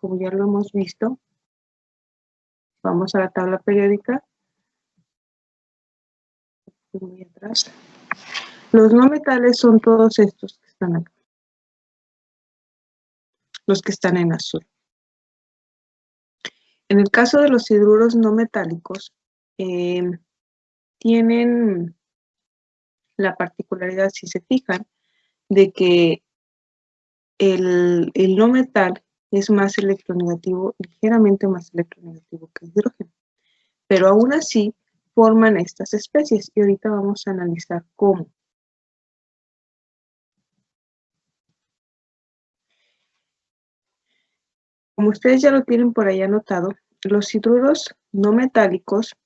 como ya lo hemos visto, vamos a la tabla periódica. Muy atrás. Los no metales son todos estos que están acá, los que están en azul. En el caso de los hidruros no metálicos, tienen la particularidad, si se fijan, de que el no metal es más electronegativo, ligeramente más electronegativo que el hidrógeno. Pero aún así forman estas especies y ahorita vamos a analizar cómo. Como ustedes ya lo tienen por ahí anotado, los hidruros no metálicos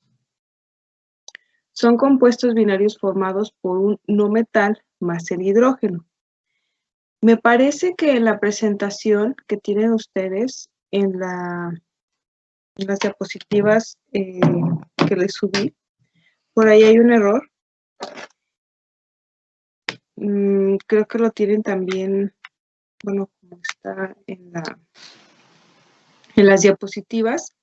son compuestos binarios formados por un no metal más el hidrógeno. Me parece que en la presentación que tienen ustedes en las diapositivas que les subí, por ahí hay un error. Creo que lo tienen también, bueno, como está en las diapositivas.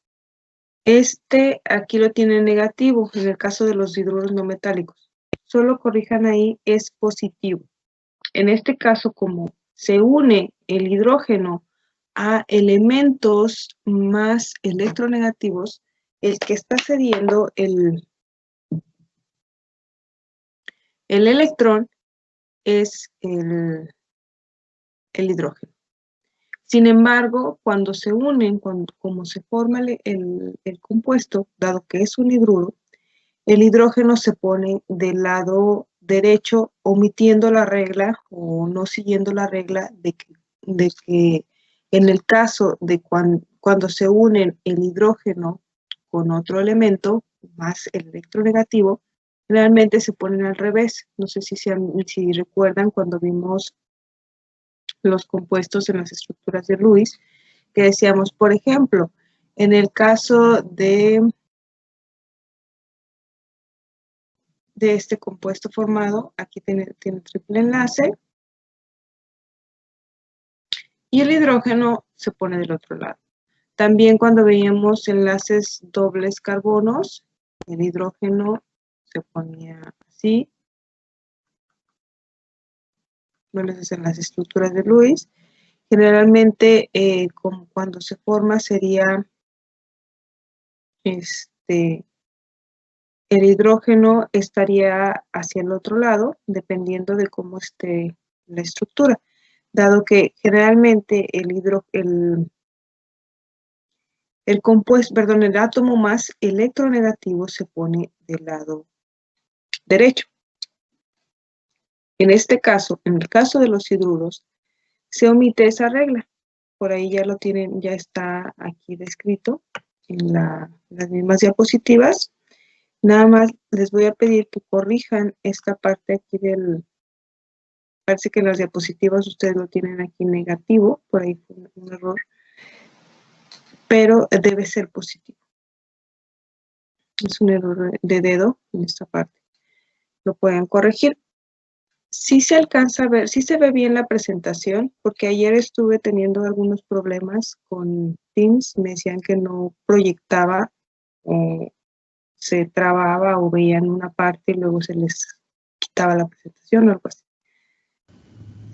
Aquí lo tiene negativo, en el caso de los hidruros no metálicos. Solo corrijan ahí, es positivo. En este caso, como se une el hidrógeno a elementos más electronegativos, el que está cediendo el electrón es el hidrógeno. Sin embargo, cuando se unen, como se forma el compuesto, dado que es un hidruro, el hidrógeno se pone del lado derecho, omitiendo la regla o no siguiendo la regla de que en el caso de cuando se unen el hidrógeno con otro elemento, más el electronegativo, realmente se ponen al revés. No sé si recuerdan cuando vimos los compuestos en las estructuras de Lewis, que decíamos, por ejemplo, en el caso de este compuesto formado, aquí tiene triple enlace, y el hidrógeno se pone del otro lado. También cuando veíamos enlaces dobles carbonos, el hidrógeno se ponía así. Bueno, esas son las estructuras de Lewis. Generalmente, como cuando se forma, sería el hidrógeno estaría hacia el otro lado, dependiendo de cómo esté la estructura, dado que generalmente el átomo más electronegativo se pone del lado derecho. En este caso, en el caso de los hidruros, se omite esa regla. Por ahí ya lo tienen, ya está aquí descrito en las mismas diapositivas. Nada más les voy a pedir que corrijan esta parte aquí parece que en las diapositivas ustedes lo tienen aquí negativo, por ahí fue un error, pero debe ser positivo. Es un error de dedo en esta parte. Lo pueden corregir. Sí se alcanza a ver, sí se ve bien la presentación, porque ayer estuve teniendo algunos problemas con Teams, me decían que no proyectaba, o se trababa o veían una parte y luego se les quitaba la presentación o algo así.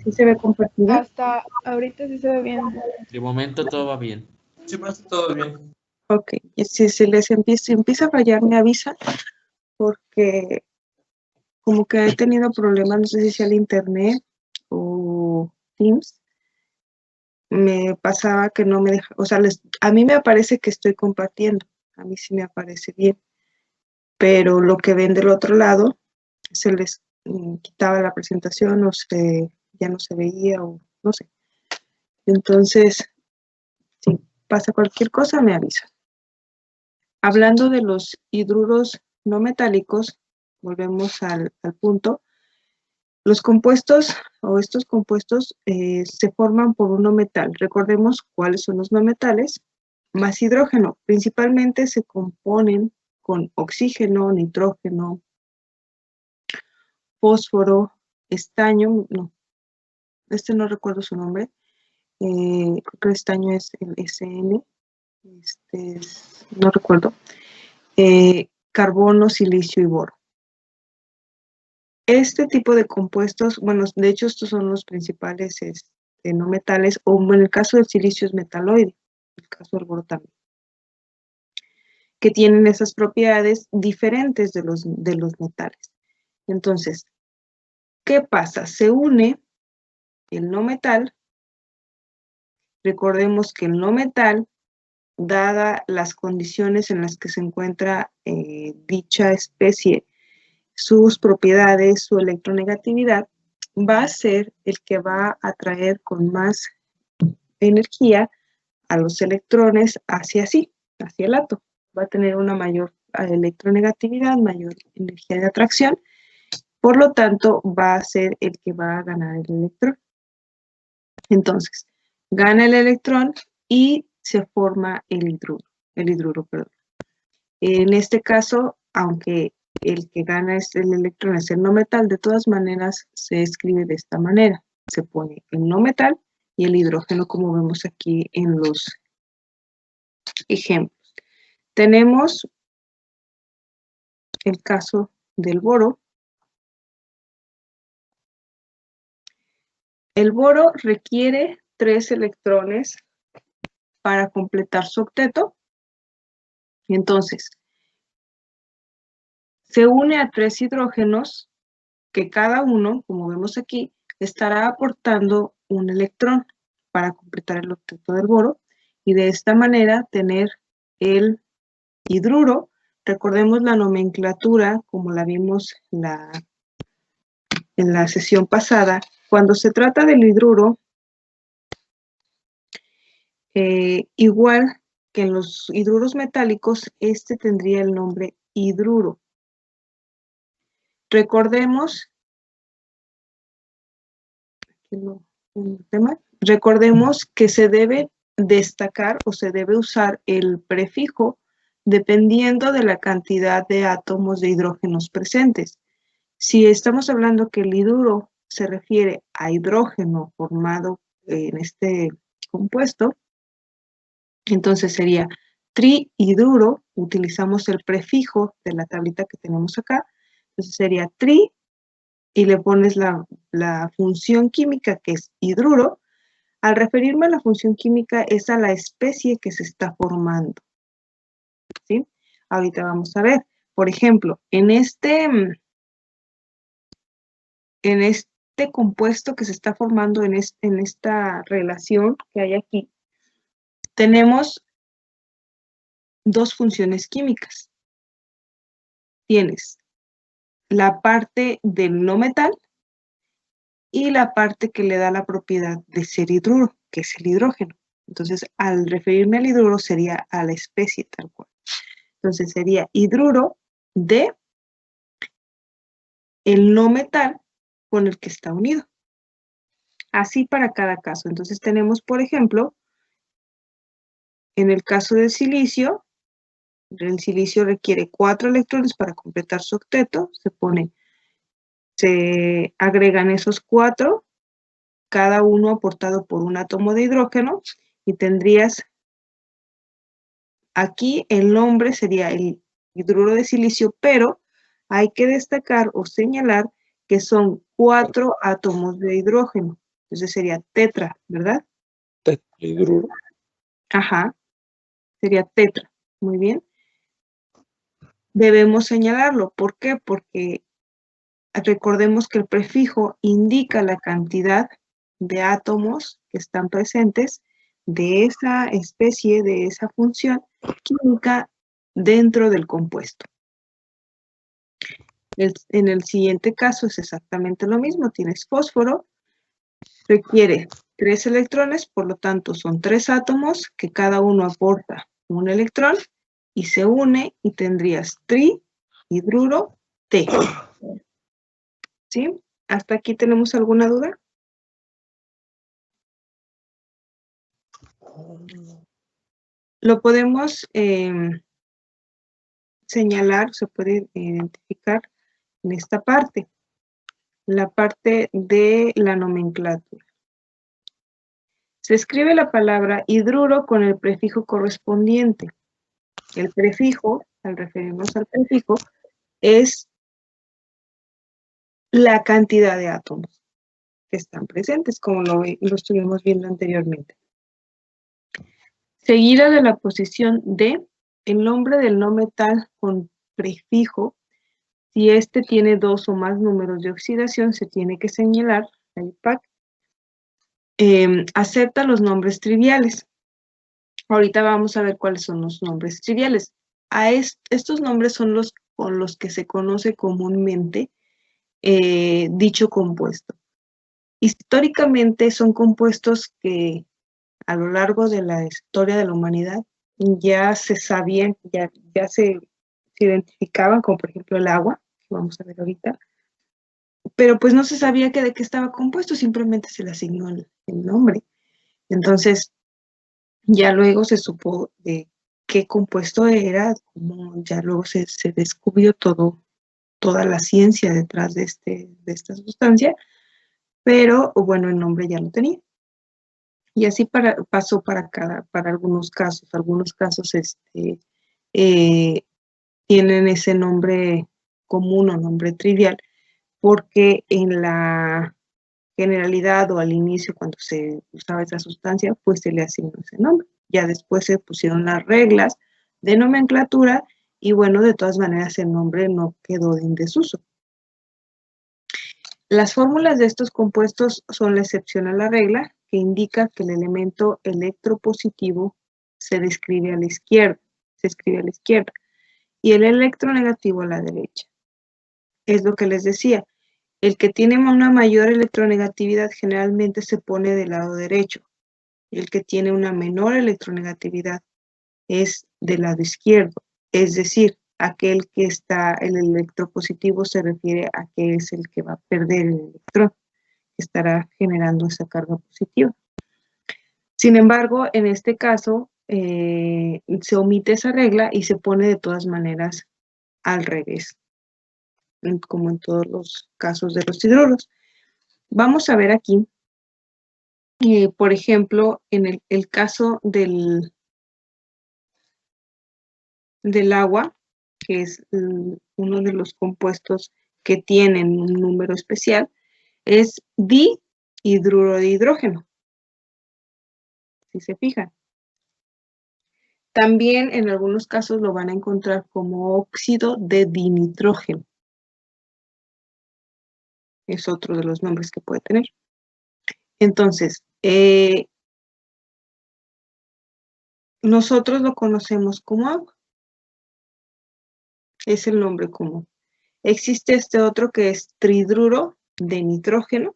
¿Sí se ve compartida? Hasta ahorita sí se ve bien. De momento todo va bien. Sí, parece todo bien. Ok, y si se les empieza a fallar, me avisa, porque como que he tenido problemas, no sé si sea el internet o Teams. Me pasaba que no me deja, o sea, a mí me aparece que estoy compartiendo, a mí sí me aparece bien, pero lo que ven del otro lado se les quitaba la presentación o ya no se veía o no sé. Entonces, si pasa cualquier cosa, me avisa. Hablando de los hidruros no metálicos, volvemos al punto. Los compuestos o estos compuestos se forman por un no metal. Recordemos cuáles son los no metales, más hidrógeno. Principalmente se componen con oxígeno, nitrógeno, fósforo, estaño, no recuerdo su nombre, creo que el estaño es el SN, no recuerdo, carbono, silicio y boro. Este tipo de compuestos, bueno, de hecho estos son los principales no metales, o en el caso del silicio es metaloide, en el caso del boro también, que tienen esas propiedades diferentes de los metales. Entonces, ¿qué pasa? Se une el no metal. Recordemos que el no metal, dada las condiciones en las que se encuentra dicha especie, sus propiedades, su electronegatividad, va a ser el que va a atraer con más energía a los electrones hacia el átomo. Va a tener una mayor electronegatividad, mayor energía de atracción, por lo tanto va a ser el que va a ganar el electrón. Entonces, gana el electrón y se forma el hidruro, perdón. En este caso, aunque el que gana el electrón es el no metal, de todas maneras se escribe de esta manera. Se pone el no metal y el hidrógeno, como vemos aquí en los ejemplos. Tenemos el caso del boro. El boro requiere 3 electrones para completar su octeto. Entonces, se une a 3 hidrógenos que cada uno, como vemos aquí, estará aportando un electrón para completar el octeto del boro y de esta manera tener el hidruro. Recordemos la nomenclatura como la vimos en la sesión pasada. Cuando se trata del hidruro, igual que en los hidruros metálicos, este tendría el nombre hidruro. Recordemos que se debe destacar o se debe usar el prefijo dependiendo de la cantidad de átomos de hidrógenos presentes. Si estamos hablando que el hidruro se refiere a hidrógeno formado en este compuesto, entonces sería trihidruro, utilizamos el prefijo de la tablita que tenemos acá, entonces sería tri, y le pones la función química que es hidruro. Al referirme a la función química es a la especie que se está formando, ¿sí? Ahorita vamos a ver, por ejemplo, en este compuesto que se está formando en esta relación que hay aquí, tenemos 2 funciones químicas. Tienes la parte del no metal y la parte que le da la propiedad de ser hidruro, que es el hidrógeno. Entonces, al referirme al hidruro sería a la especie tal cual. Entonces, sería hidruro de el no metal con el que está unido. Así para cada caso. Entonces, tenemos, por ejemplo, en el caso del silicio, el silicio requiere 4 electrones para completar su octeto. Se agregan esos 4, cada uno aportado por un átomo de hidrógeno, y tendrías aquí el nombre sería el hidruro de silicio, pero hay que destacar o señalar que son 4 átomos de hidrógeno. Entonces sería tetra, ¿verdad? Tetrahidruro. Ajá, sería tetra. Muy bien. Debemos señalarlo. ¿Por qué? Porque recordemos que el prefijo indica la cantidad de átomos que están presentes de esa especie, de esa función química dentro del compuesto. En el siguiente caso es exactamente lo mismo. Tienes fósforo, requiere 3 electrones, por lo tanto son 3 átomos que cada uno aporta un electrón y se une y tendrías trihidruro T. ¿Sí? ¿Hasta aquí tenemos alguna duda? Lo podemos señalar, se puede identificar en esta parte, la parte de la nomenclatura. Se escribe la palabra hidruro con el prefijo correspondiente. El prefijo, al referirnos al prefijo, es la cantidad de átomos que están presentes, como lo estuvimos viendo anteriormente. Seguida de la posición de el nombre del no metal con prefijo. Si este tiene 2 o más números de oxidación, se tiene que señalar la IUPAC. Acepta los nombres triviales. Ahorita vamos a ver cuáles son los nombres triviales. Estos nombres son los con los que se conoce comúnmente dicho compuesto. Históricamente son compuestos que a lo largo de la historia de la humanidad ya se sabían, ya se identificaban, como por ejemplo el agua, que vamos a ver ahorita, pero pues no se sabía de qué estaba compuesto, simplemente se le asignó el nombre. Entonces, ya luego se supo de qué compuesto era, como ya luego se descubrió toda la ciencia detrás de esta sustancia, pero bueno, el nombre ya lo tenía. Y así pasó para algunos casos. Algunos casos tienen ese nombre común o nombre trivial, porque en la generalidad o al inicio, cuando se usaba esa sustancia, pues se le asignó ese nombre. Ya después se pusieron las reglas de nomenclatura y bueno, de todas maneras el nombre no quedó en desuso. Las fórmulas de estos compuestos son la excepción a la regla, que indica que el elemento electropositivo se escribe a la izquierda, y el electronegativo a la derecha. Es lo que les decía. El que tiene una mayor electronegatividad generalmente se pone del lado derecho. El que tiene una menor electronegatividad es del lado izquierdo. Es decir, aquel que está, el electropositivo se refiere a que es el que va a perder el electrón, que estará generando esa carga positiva. Sin embargo, en este caso, se omite esa regla y se pone de todas maneras al revés, como en todos los casos de los hidruros. Vamos a ver aquí, por ejemplo, en el caso del agua, que es uno de los compuestos que tienen un número especial, es dihidruro de hidrógeno, si se fijan. También en algunos casos lo van a encontrar como óxido de dinitrógeno. Es otro de los nombres que puede tener. Entonces, nosotros lo conocemos como agua. Es el nombre común. Existe este otro que es tridruro de nitrógeno,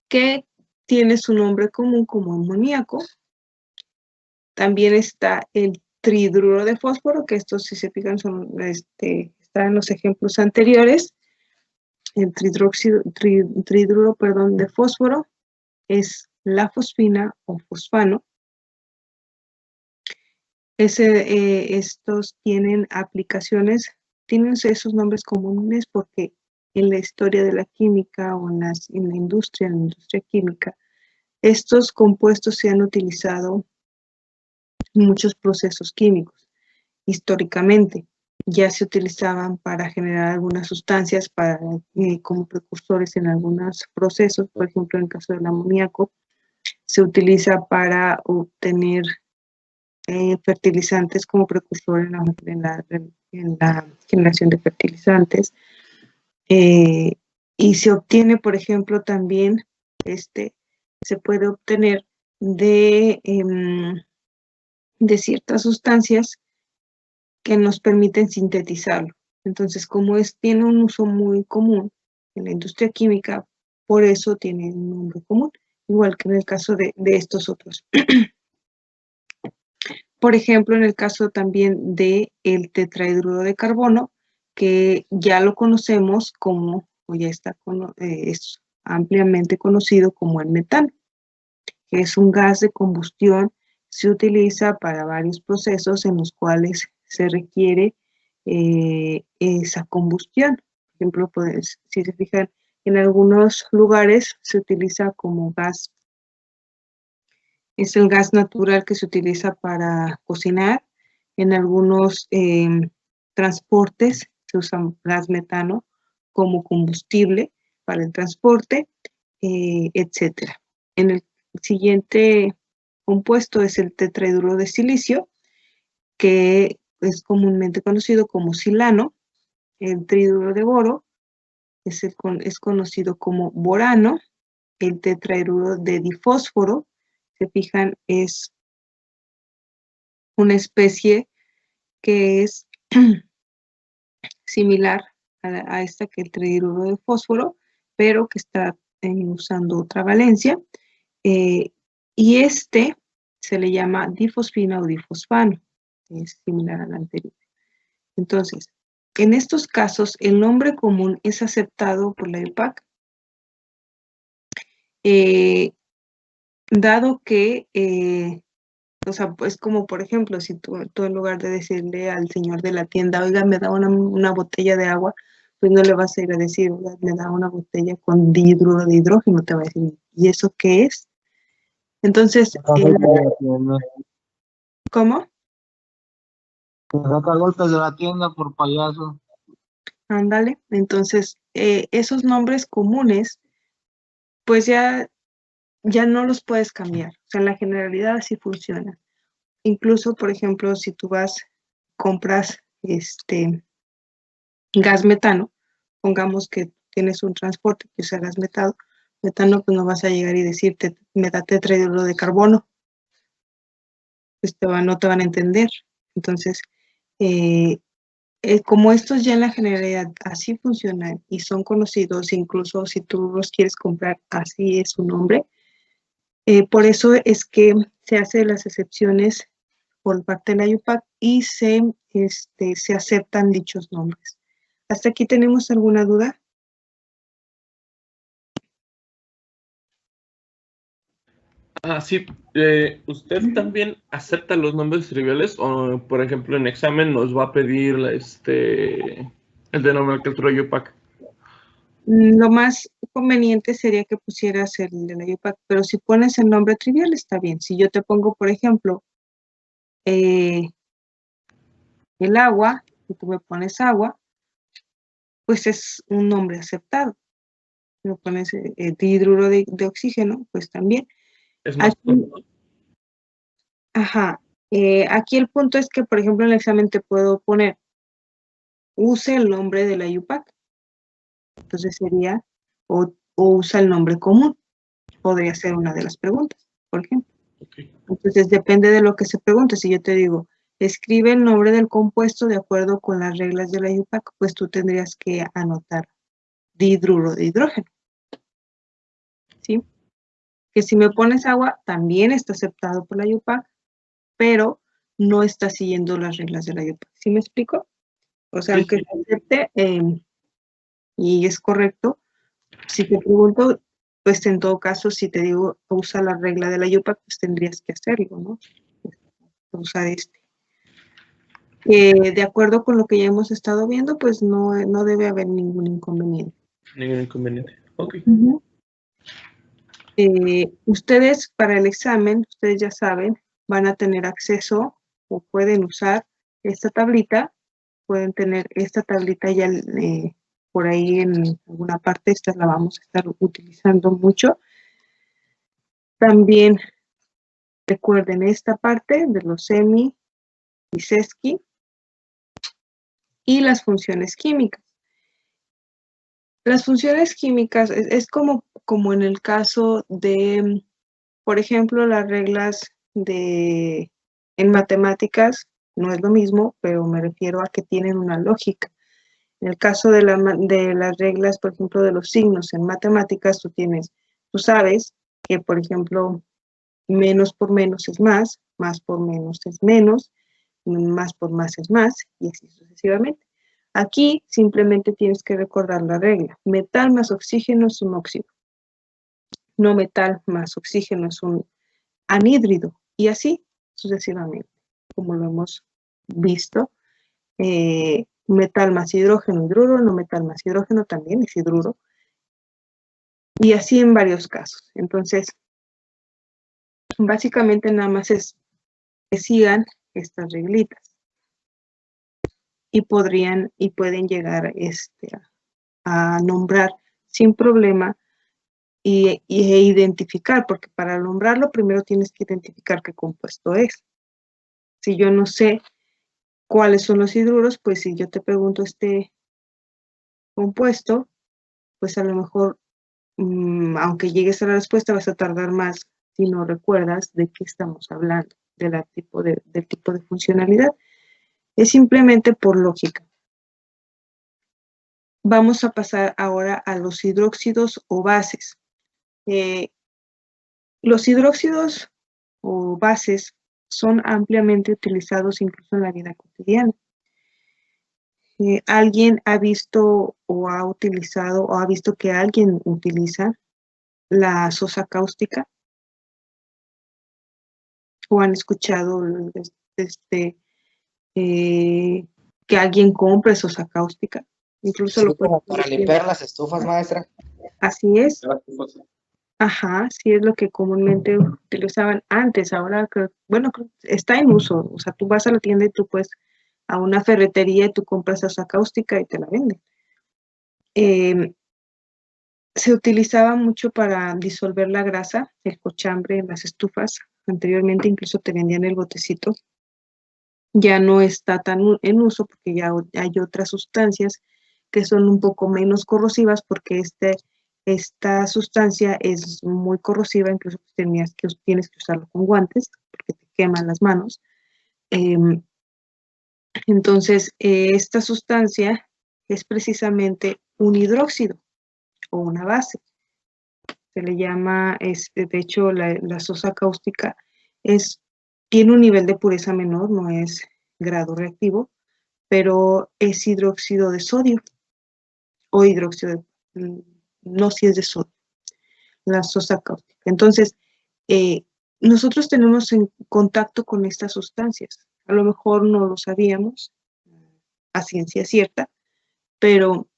que tiene su nombre común como amoníaco. También está el tridruro de fósforo, que estos, si se fijan, están en los ejemplos anteriores. El tridruro de fósforo es la fosfina o fosfano. Estos tienen aplicaciones, tienen esos nombres comunes porque en la historia de la química o en la industria química, estos compuestos se han utilizado en muchos procesos químicos. Históricamente ya se utilizaban para generar algunas sustancias como precursores en algunos procesos. Por ejemplo, en el caso del amoníaco, se utiliza para obtener fertilizantes como precursor en la generación de fertilizantes. Y se obtiene, por ejemplo, también se puede obtener de ciertas sustancias que nos permiten sintetizarlo. Entonces, como tiene un uso muy común en la industria química, por eso tiene un nombre común, igual que en el caso de estos otros. Por ejemplo, en el caso también del tetrahidruro de carbono, que ya lo conocemos como, o ya es ampliamente conocido como el metano, que es un gas de combustión, se utiliza para varios procesos en los cuales se requiere esa combustión. Por ejemplo, pues, si se fijan, en algunos lugares se utiliza como gas Es el gas natural que se utiliza para cocinar. En algunos transportes se usa gas metano como combustible para el transporte, etcétera. En el siguiente compuesto es el tetrahidruro de silicio, que es comúnmente conocido como silano. El triduro de boro es conocido como borano. El tetrahidruro de difósforo, se fijan, es una especie que es similar a esta que el triduro de fósforo, pero que está usando otra valencia. Y este se le llama difosfina o difosfano, es similar al anterior. Entonces, en estos casos, el nombre común es aceptado por la IUPAC, dado que, o sea, pues como por ejemplo, si tú en lugar de decirle al señor de la tienda, oiga, me da una botella de agua, pues no le vas a ir a decir, oiga, me da una botella con dihidruro de hidrógeno, te va a decir, ¿y eso qué es? Entonces, ¿cómo? Te saca golpes de la tienda por payaso. Ándale. Entonces, esos nombres comunes, pues ya no los puedes cambiar. O sea, en la generalidad así funciona. Incluso, por ejemplo, si tú compras gas metano, pongamos que tienes un transporte que usa gas metano, pues no vas a llegar y decirte, me da tetrahidruro de carbono. Pues no te van a entender. Entonces, como estos ya en la generalidad así funcionan y son conocidos, incluso si tú los quieres comprar, así es su nombre. Por eso es que se hacen las excepciones por parte de la IUPAC y se aceptan dichos nombres. ¿Hasta aquí tenemos alguna duda? Sí, ¿usted también acepta los nombres triviales o, por ejemplo, en examen nos va a pedir el de nomenclatura IUPAC? Lo más conveniente sería que pusieras el de la IUPAC, pero si pones el nombre trivial está bien. Si yo te pongo, por ejemplo, el agua, y tú me pones agua, pues es un nombre aceptado. Si me pones dihidruro de oxígeno, pues también. Es más corto. Ajá. Aquí el punto es que, por ejemplo, en el examen te puedo poner, use el nombre de la IUPAC. Entonces sería, o usa el nombre común. Podría ser una de las preguntas, por ejemplo. Okay. Entonces depende de lo que se pregunte. Si yo te digo, escribe el nombre del compuesto de acuerdo con las reglas de la IUPAC, pues tú tendrías que anotar dihidruro de hidrógeno. ¿Sí? Que si me pones agua, también está aceptado por la IUPAC, pero no está siguiendo las reglas de la IUPAC. ¿Sí me explico? O sea, Sí, aunque sí. se acepte y es correcto, si te pregunto, pues en todo caso, si te digo usa la regla de la IUPAC, pues tendrías que hacerlo, ¿no? Usar de acuerdo con lo que ya hemos estado viendo, pues no debe haber ningún inconveniente. Ningún inconveniente. Ok. Ustedes para el examen, ustedes ya saben, van a tener acceso o pueden usar esta tablita, pueden tener esta tablita ya por ahí en alguna parte, esta la vamos a estar utilizando mucho. También recuerden esta parte de los semi y sesqui y las funciones químicas. Las funciones químicas es como en el caso de, por ejemplo, las reglas en matemáticas, no es lo mismo, pero me refiero a que tienen una lógica. En el caso de las reglas, por ejemplo, de los signos en matemáticas, tú sabes que, por ejemplo, menos por menos es más por menos es menos, más por más es más, y así sucesivamente. Aquí simplemente tienes que recordar la regla. Metal más oxígeno es un óxido. No metal más oxígeno es un anhídrido. Y así sucesivamente, como lo hemos visto. Metal más hidrógeno, hidruro. No metal más hidrógeno también es hidruro. Y así en varios casos. Entonces, Básicamente nada más es que sigan estas reglitas y pueden llegar a nombrar sin problema e identificar, porque para nombrarlo primero tienes que identificar qué compuesto es. Si yo no sé cuáles son los hidruros, pues si yo te pregunto este compuesto, pues a lo mejor, aunque llegues a la respuesta, vas a tardar más si no recuerdas de qué estamos hablando, del tipo de funcionalidad. Es simplemente por lógica. Vamos a pasar ahora a los hidróxidos o bases. Los hidróxidos o bases son ampliamente utilizados incluso en la vida cotidiana. ¿Alguien ha visto o ha utilizado o ha visto que alguien utiliza la sosa cáustica? ¿O han escuchado que alguien compre sosa cáustica? Incluso Sí, lo como para limpiar las estufas, maestra. Así es. Ajá, sí es lo que comúnmente utilizaban antes. Ahora, bueno, está en uso. O sea, tú vas a la tienda y tú puedes a una ferretería y tú compras sosa cáustica y te la venden. Se utilizaba mucho para disolver la grasa, el cochambre en las estufas. Anteriormente incluso te vendían el botecito. Ya no está tan en uso porque ya hay otras sustancias que son un poco menos corrosivas, porque esta sustancia es muy corrosiva, incluso tienes que usarlo con guantes porque te queman las manos. Entonces, esta sustancia es precisamente un hidróxido o una base. Se le llama, de hecho, la sosa cáustica tiene un nivel de pureza menor, no es grado reactivo, pero es hidróxido de sodio o hidróxido, no si es de sodio, la sosa cáustica. Entonces, nosotros tenemos en contacto con estas sustancias. A lo mejor no lo sabíamos a ciencia cierta, pero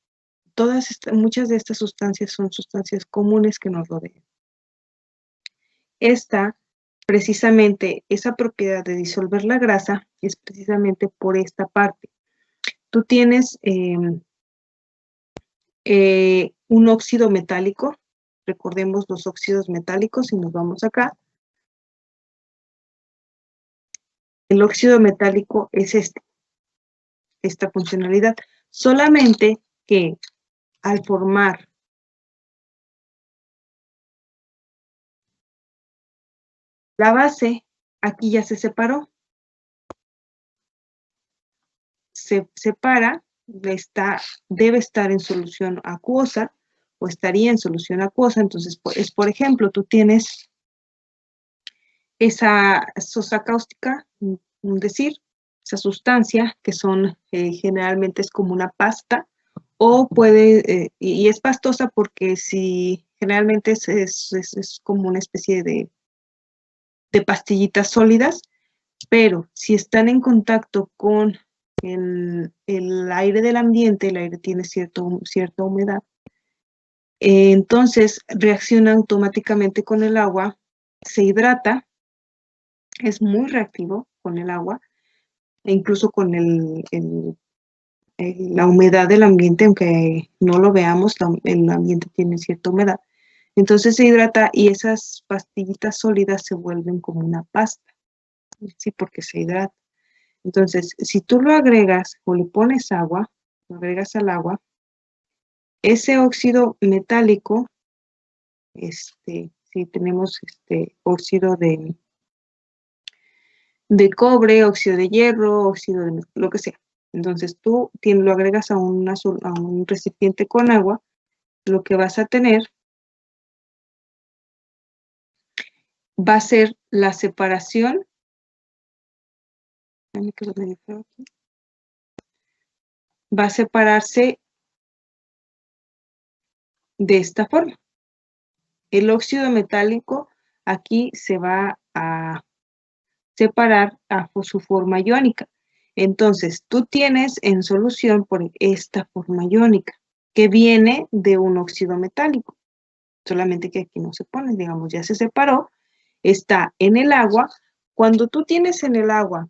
muchas de estas sustancias son sustancias comunes que nos rodean. Precisamente, esa propiedad de disolver la grasa es precisamente por esta parte. Tú tienes un óxido metálico. Recordemos los óxidos metálicos y nos vamos acá. El óxido metálico es esta funcionalidad. Solamente que al formar la base, aquí ya se separó. Se separa, debe estar en solución acuosa o estaría en solución acuosa. Entonces, por ejemplo, tú tienes esa sosa cáustica, esa sustancia que generalmente es como una pasta, o y es pastosa porque generalmente es como una especie de pastillitas sólidas, pero si están en contacto con el aire del ambiente, el aire tiene cierta humedad, entonces reacciona automáticamente con el agua, se hidrata, es muy reactivo con el agua, e incluso con la humedad del ambiente, aunque no lo veamos, el ambiente tiene cierta humedad. Entonces se hidrata y esas pastillitas sólidas se vuelven como una pasta, ¿sí? Porque se hidrata. Entonces, si tú lo agregas o le pones agua, lo agregas al agua, ese óxido metálico, si tenemos óxido de cobre, óxido de hierro, óxido de lo que sea. Entonces tú lo agregas a un recipiente con agua, lo que vas a tener va a ser la separación. Va a separarse de esta forma. El óxido metálico aquí se va a separar a su forma iónica. Entonces, tú tienes en solución por esta forma iónica, que viene de un óxido metálico. Solamente que aquí no se pone, digamos, ya se separó. está en el agua. Cuando tú tienes en el agua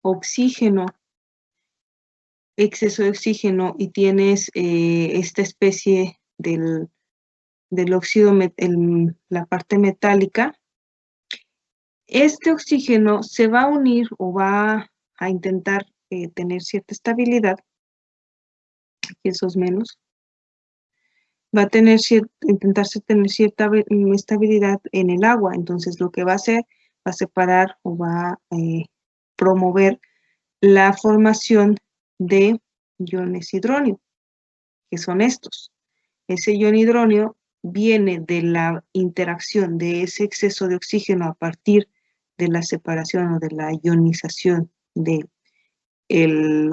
oxígeno, exceso de oxígeno, y tienes esta especie del óxido, la parte metálica, este oxígeno se va a unir o va a intentar tener cierta estabilidad. Aquí esos menos. Va a intentarse tener cierta estabilidad en el agua. Entonces lo que va a hacer, va a separar o va a promover la formación de iones hidróneo, que son estos. Ese ion hidróneo viene de la interacción de ese exceso de oxígeno a partir de la separación o de la ionización del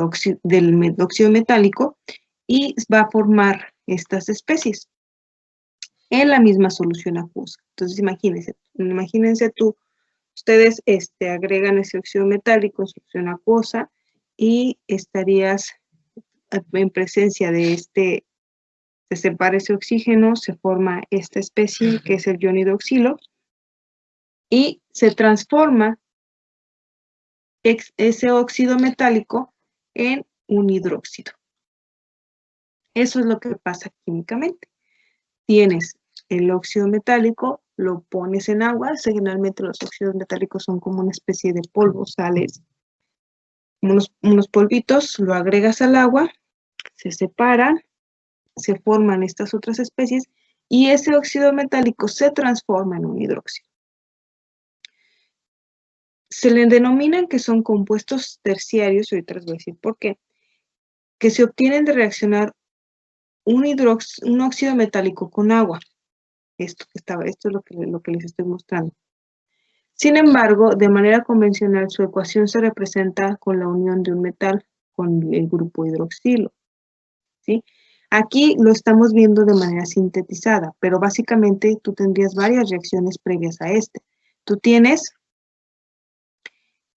óxido metálico, y va a formar estas especies en la misma solución acuosa. Entonces imagínense ustedes agregan ese óxido metálico en solución acuosa y estarías en presencia de se separa ese oxígeno, se forma esta especie que es el ion hidroxilo y se transforma ese óxido metálico en un hidróxido. Eso es lo que pasa químicamente. Tienes el óxido metálico, lo pones en agua. Generalmente los óxidos metálicos son como una especie de polvo, sales, unos polvitos, lo agregas al agua, se separan, se forman estas otras especies y ese óxido metálico se transforma en un hidróxido. Se le denominan que son compuestos terciarios, ahorita les voy a decir por qué, que se obtienen de reaccionar un óxido metálico con agua. Esto es lo que les estoy mostrando. Sin embargo, de manera convencional, su ecuación se representa con la unión de un metal con el grupo hidroxilo, ¿sí? Aquí lo estamos viendo de manera sintetizada, pero básicamente tú tendrías varias reacciones previas a este. Tú tienes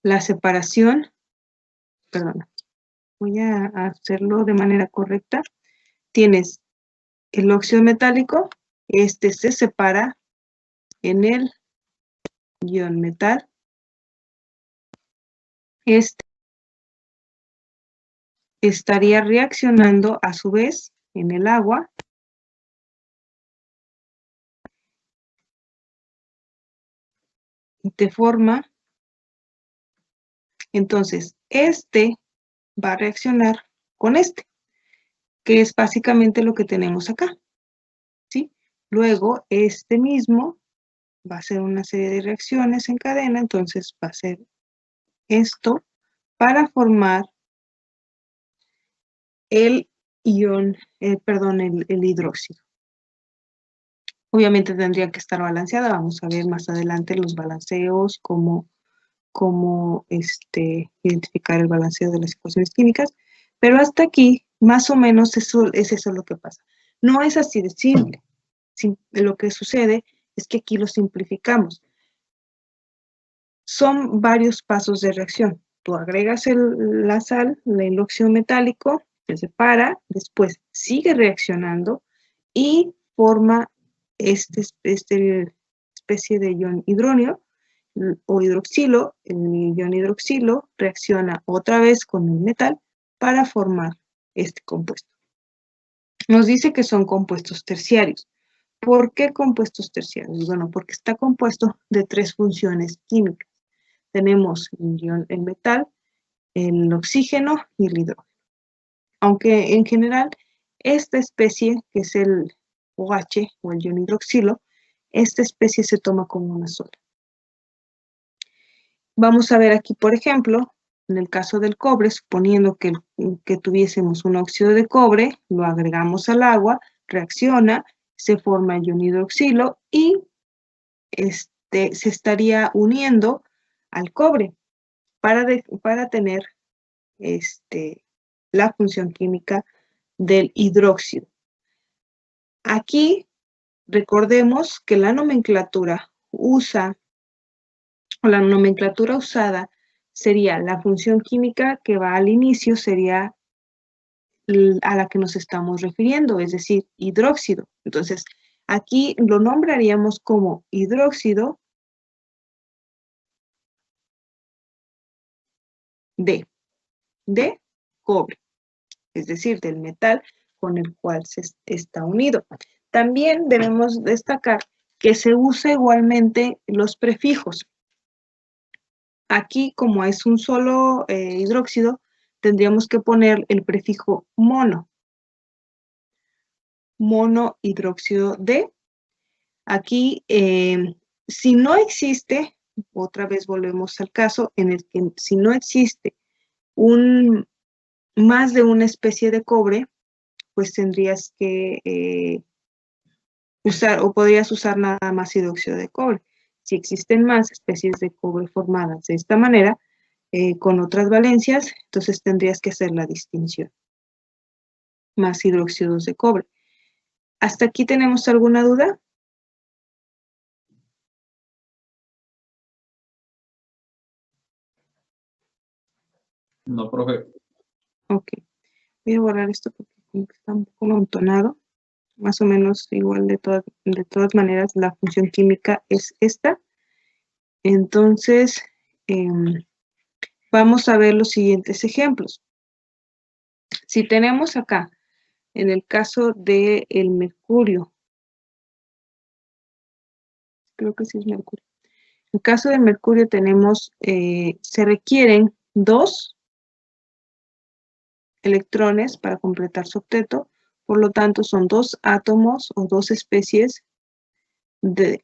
la separación, perdón, voy a hacerlo de manera correcta. Tienes el óxido metálico, se separa en el ion metal. Estaría reaccionando a su vez en el agua y te forma. Entonces, va a reaccionar con que es básicamente lo que tenemos acá, ¿sí? Luego, mismo va a hacer una serie de reacciones en cadena, entonces va a hacer esto para formar el hidróxido. Obviamente tendría que estar balanceada, vamos a ver más adelante los balanceos, cómo identificar el balanceo de las ecuaciones químicas, pero hasta aquí, más o menos, es eso lo que pasa. No es así de simple. Lo que sucede es que aquí lo simplificamos. Son varios pasos de reacción. Tú agregas la sal, el óxido metálico, se separa, después sigue reaccionando y forma esta especie de ion hidróneo o hidroxilo. El ion hidroxilo reacciona otra vez con el metal para formar este compuesto. Nos dice que son compuestos terciarios. ¿Por qué compuestos terciarios? Bueno, porque está compuesto de 3 funciones químicas. Tenemos el metal, el oxígeno y el hidrógeno. Aunque en general esta especie, que es el OH o el ion hidroxilo, esta especie se toma como una sola. Vamos a ver aquí, por ejemplo, en el caso del cobre, suponiendo que tuviésemos un óxido de cobre, lo agregamos al agua, reacciona, se forma el ion hidroxilo y se estaría uniendo al cobre para tener la función química del hidróxido. Aquí recordemos que la nomenclatura usada sería la función química que va al inicio, sería a la que nos estamos refiriendo, es decir, hidróxido. Entonces, Aquí lo nombraríamos como hidróxido de cobre, es decir, del metal con el cual se está unido. También debemos destacar que se usa igualmente los prefijos. Aquí, como es un solo hidróxido, tendríamos que poner el prefijo mono. Monohidróxido de. Aquí, si no existe, otra vez volvemos al caso en el que si no existe más de una especie de cobre, pues tendrías que usar o podrías usar nada más hidróxido de cobre. Si existen más especies de cobre formadas de esta manera, con otras valencias, entonces tendrías que hacer la distinción. Más hidróxidos de cobre. ¿Hasta aquí tenemos alguna duda? No, profe. Ok. Voy a borrar esto porque está un poco amontonado. Más o menos igual de todas maneras la función química es esta. Entonces, vamos a ver los siguientes ejemplos. Si tenemos acá, en el caso del mercurio, creo que sí es mercurio. En el caso del mercurio tenemos, se requieren 2 electrones para completar su octeto, por lo tanto son 2 átomos o 2 especies,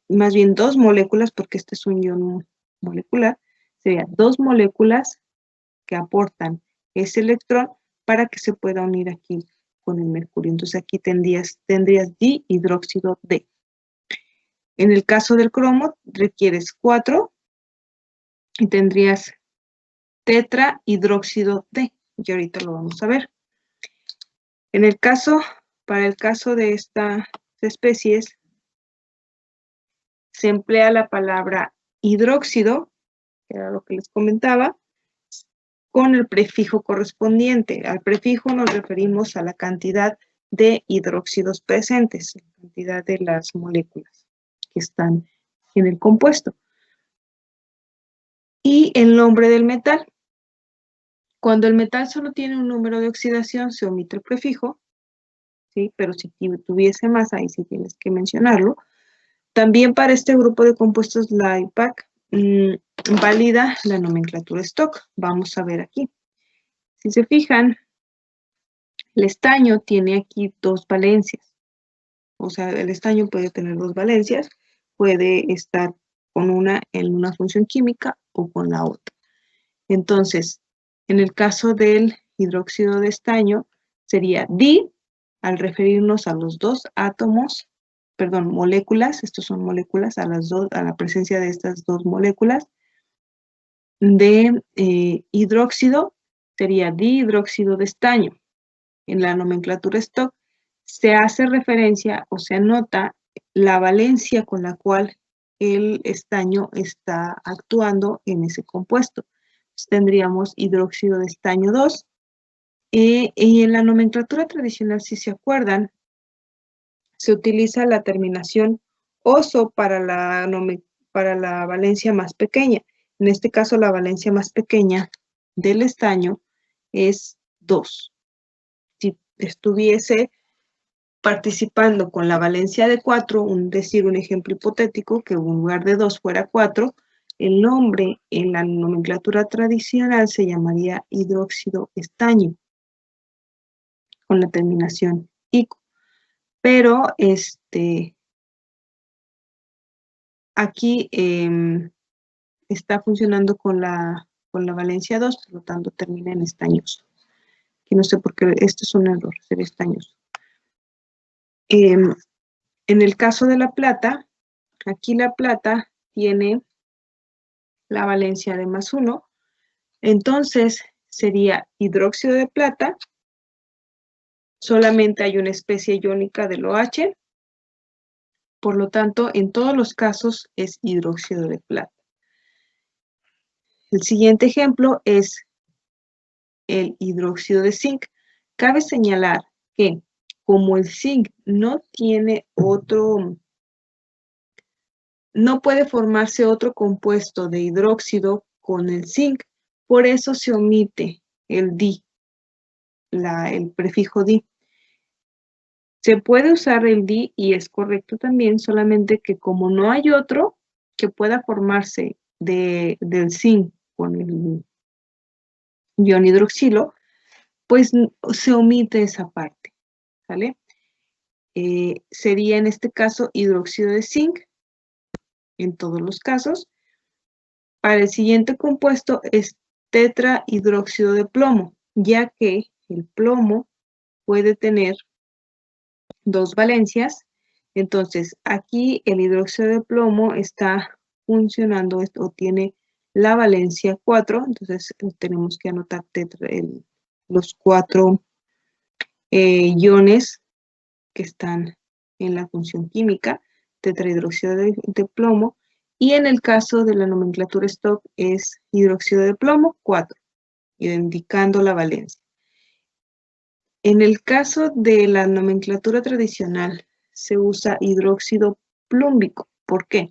más bien 2 moléculas, porque este es un ion molecular, serían 2 moléculas que aportan ese electrón para que se pueda unir aquí con el mercurio. Entonces aquí tendrías dihidróxido de. En el caso del cromo requieres 4 y tendrías tetrahidróxido de, y ahorita lo vamos a ver. Para el caso de estas especies, se emplea la palabra hidróxido, que era lo que les comentaba, con el prefijo correspondiente. Al prefijo nos referimos a la cantidad de hidróxidos presentes, la cantidad de las moléculas que están en el compuesto. Y el nombre del metal. Cuando el metal solo tiene un número de oxidación, se omite el prefijo, ¿sí? Pero si tuviese más, ahí sí tienes que mencionarlo. También para este grupo de compuestos, la IUPAC valida la nomenclatura stock. Vamos a ver aquí. Si se fijan, el estaño tiene aquí 2 valencias. O sea, el estaño puede tener 2 valencias, puede estar con una en una función química o con la otra. Entonces, en el caso del hidróxido de estaño, sería di, al referirnos a los 2 átomos, perdón, moléculas, estos son moléculas, a la presencia de estas 2 moléculas de hidróxido, sería dihidróxido de estaño. En la nomenclatura stock se hace referencia o se anota la valencia con la cual el estaño está actuando en ese compuesto. Entonces, tendríamos hidróxido de estaño 2. Y en la nomenclatura tradicional, si se acuerdan, se utiliza la terminación oso para la valencia más pequeña. En este caso, la valencia más pequeña del estaño es 2. Si estuviese participando con la valencia de 4, decir un ejemplo hipotético, que en lugar de 2 fuera 4, el nombre en la nomenclatura tradicional se llamaría hidróxido estaño, con la terminación ico. Pero aquí está funcionando con la valencia 2, por lo tanto termina en estañoso. Que no sé por qué, esto es un error, sería estañoso. En el caso de la plata, aquí la plata tiene la valencia de +1, entonces sería hidróxido de plata, solamente hay una especie iónica del OH, por lo tanto, en todos los casos es hidróxido de plata. El siguiente ejemplo es el hidróxido de zinc. Cabe señalar que como el zinc no tiene otro, no puede formarse otro compuesto de hidróxido con el zinc, por eso se omite el di, el prefijo di. Se puede usar el di y es correcto también, solamente que como no hay otro que pueda formarse del zinc con el ion hidroxilo, pues se omite esa parte, ¿vale? Sería en este caso hidróxido de zinc, en todos los casos. Para el siguiente compuesto es tetrahidróxido de plomo, ya que el plomo puede tener dos valencias. Entonces, aquí el hidróxido de plomo está funcionando o tiene la valencia 4, entonces tenemos que anotar los 4 iones que están en la función química, tetrahidróxido de plomo, y en el caso de la nomenclatura stock es hidróxido de plomo 4, indicando la valencia. En el caso de la nomenclatura tradicional se usa hidróxido plúmbico. ¿Por qué?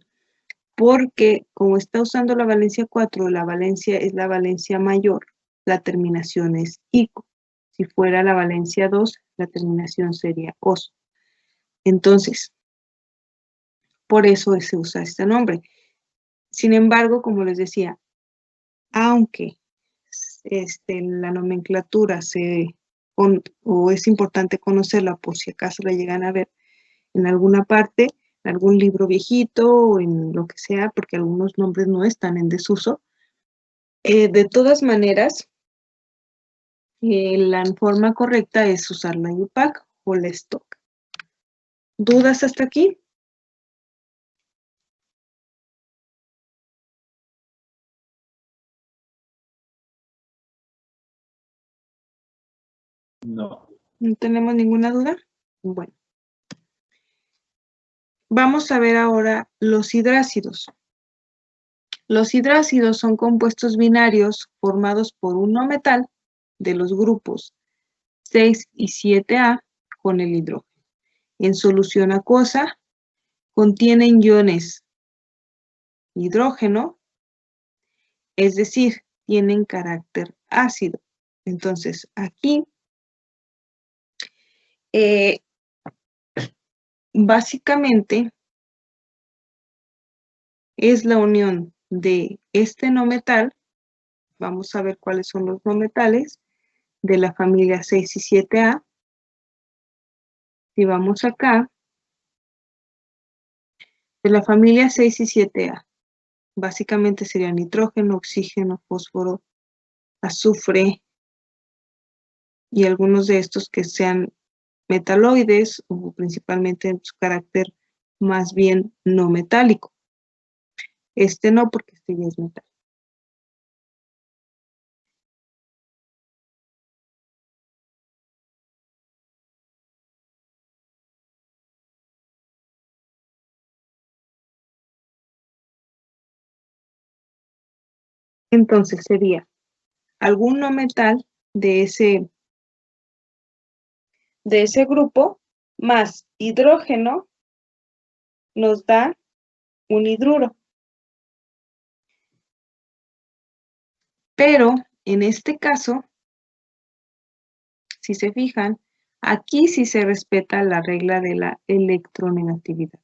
Porque como está usando la valencia 4, la valencia es la valencia mayor, la terminación es ico. Si fuera la valencia 2, la terminación sería oso. Entonces, por eso se usa este nombre. Sin embargo, como les decía, aunque la nomenclatura o es importante conocerla por si acaso la llegan a ver en alguna parte, en algún libro viejito o en lo que sea, porque algunos nombres no están en desuso. De todas maneras, la forma correcta es usar la IUPAC o la stock. ¿Dudas hasta aquí? No. ¿No tenemos ninguna duda? Bueno. Vamos a ver ahora los hidrácidos. Los hidrácidos son compuestos binarios formados por un no metal de los grupos 6 y 7A con el hidrógeno. En solución acuosa contienen iones hidrógeno, es decir, tienen carácter ácido. Entonces, aquí básicamente es la unión de este no metal. Vamos a ver cuáles son los no metales de la familia 6 y 7A. Si vamos acá, de la familia 6 y 7A, básicamente serían nitrógeno, oxígeno, fósforo, azufre y algunos de estos que sean metaloides o principalmente en su carácter más bien no metálico. Este no, porque este ya es metal. Entonces sería algún no metal de ese grupo más hidrógeno nos da un hidruro. Pero en este caso, si se fijan, aquí sí se respeta la regla de la electronegatividad.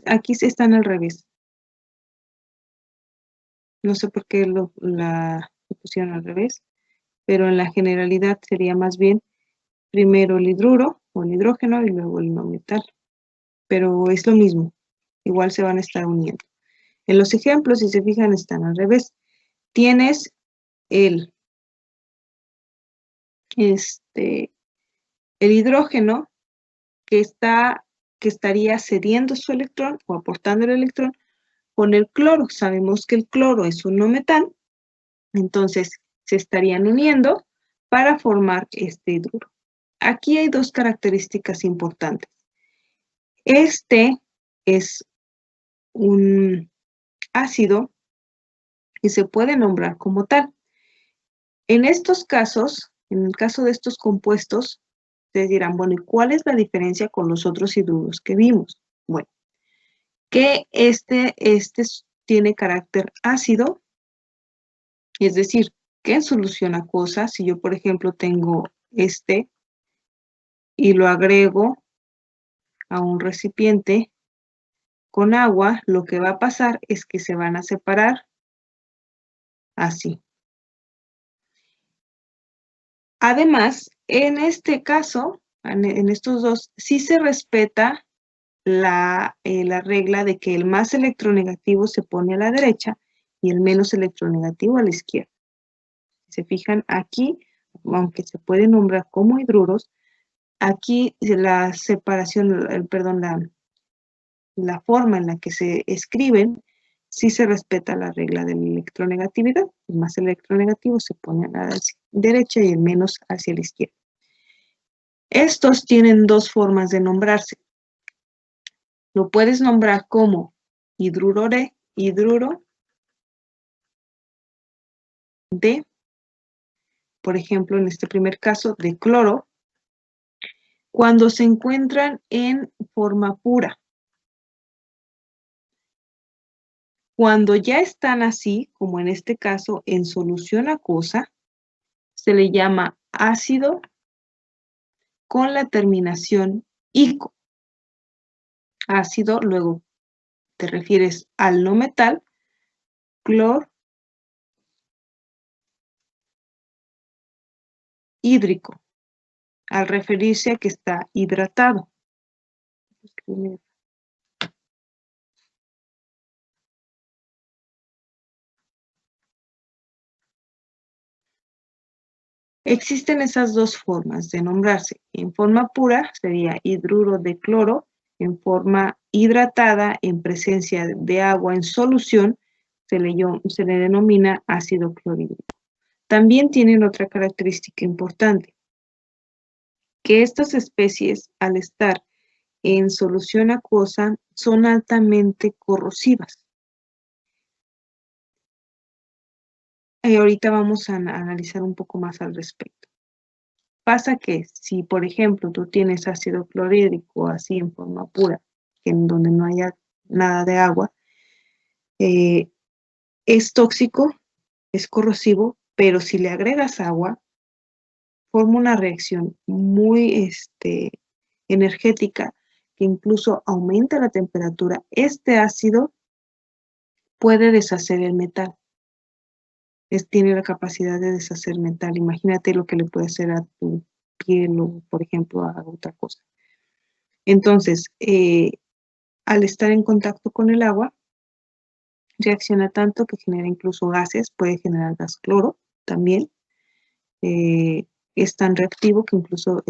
Aquí están al revés. No sé por qué lo pusieron al revés, pero en la generalidad sería más bien primero el hidruro o el hidrógeno y luego el no metal. Pero es lo mismo, igual se van a estar uniendo. En los ejemplos, si se fijan, están al revés. Tienes el hidrógeno que estaría cediendo su electrón o aportando el electrón con el cloro. Sabemos que el cloro es un no metal, entonces se estarían uniendo para formar este hidruro. Aquí hay dos características importantes. Este es un ácido y se puede nombrar como tal. En estos casos, en el caso de estos compuestos, Ustedes dirán, bueno, ¿y cuál es la diferencia con los otros hidruros que vimos? Bueno, que este tiene carácter ácido, es decir, que en solución acuosa, si yo, por ejemplo, tengo este y lo agrego a un recipiente con agua, lo que va a pasar es que se van a separar así. Además, en este caso, en estos dos, sí se respeta la regla de que el más electronegativo se pone a la derecha y el menos electronegativo a la izquierda. Si se fijan aquí, aunque se puede nombrar como hidruros, aquí la separación, la forma en la que se escriben, sí se respeta la regla de la electronegatividad. El más electronegativo se pone a la derecha y el menos hacia la izquierda. Estos tienen dos formas de nombrarse. Lo puedes nombrar como hidruro de, por ejemplo, en este primer caso, de cloro, cuando se encuentran en forma pura. Cuando ya están así, como en este caso, en solución acuosa, se le llama ácido con la terminación ico. Ácido, luego te refieres al no metal, clorhídrico, al referirse a que está hidratado. Existen esas dos formas de nombrarse. En forma pura sería hidruro de cloro, en forma hidratada, en presencia de agua en solución, se le denomina ácido clorhídrico. También tienen otra característica importante, que estas especies, al estar en solución acuosa, son altamente corrosivas. Ahorita vamos a analizar un poco más al respecto. Pasa que si, por ejemplo, tú tienes ácido clorhídrico así en forma pura, en donde no haya nada de agua, es tóxico, es corrosivo, pero si le agregas agua, forma una reacción muy energética que incluso aumenta la temperatura. Este ácido puede deshacer el metal. Tiene la capacidad de deshacer metal. Imagínate lo que le puede hacer a tu piel o, por ejemplo, a otra cosa. Entonces, al estar en contacto con el agua, reacciona tanto que genera incluso gases, puede generar gas cloro también. Es tan reactivo que incluso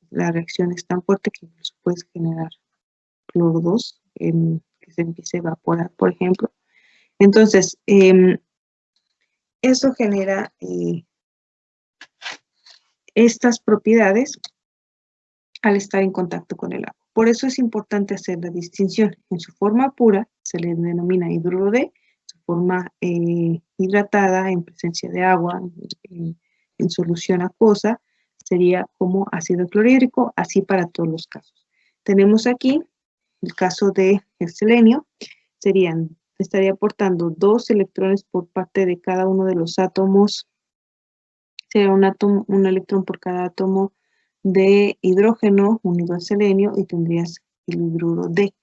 la reacción es tan fuerte que incluso puedes generar cloro 2, que se empiece a evaporar, por ejemplo. Entonces, eso genera estas propiedades al estar en contacto con el agua. Por eso es importante hacer la distinción. En su forma pura se le denomina hidruro de, su forma hidratada en presencia de agua, en solución acuosa, sería como ácido clorhídrico, así para todos los casos. Tenemos aquí el caso de el selenio, estaría aportando 2 electrones por parte de cada uno de los átomos, sería un electrón por cada átomo de hidrógeno unido al selenio y tendrías el hidruro de.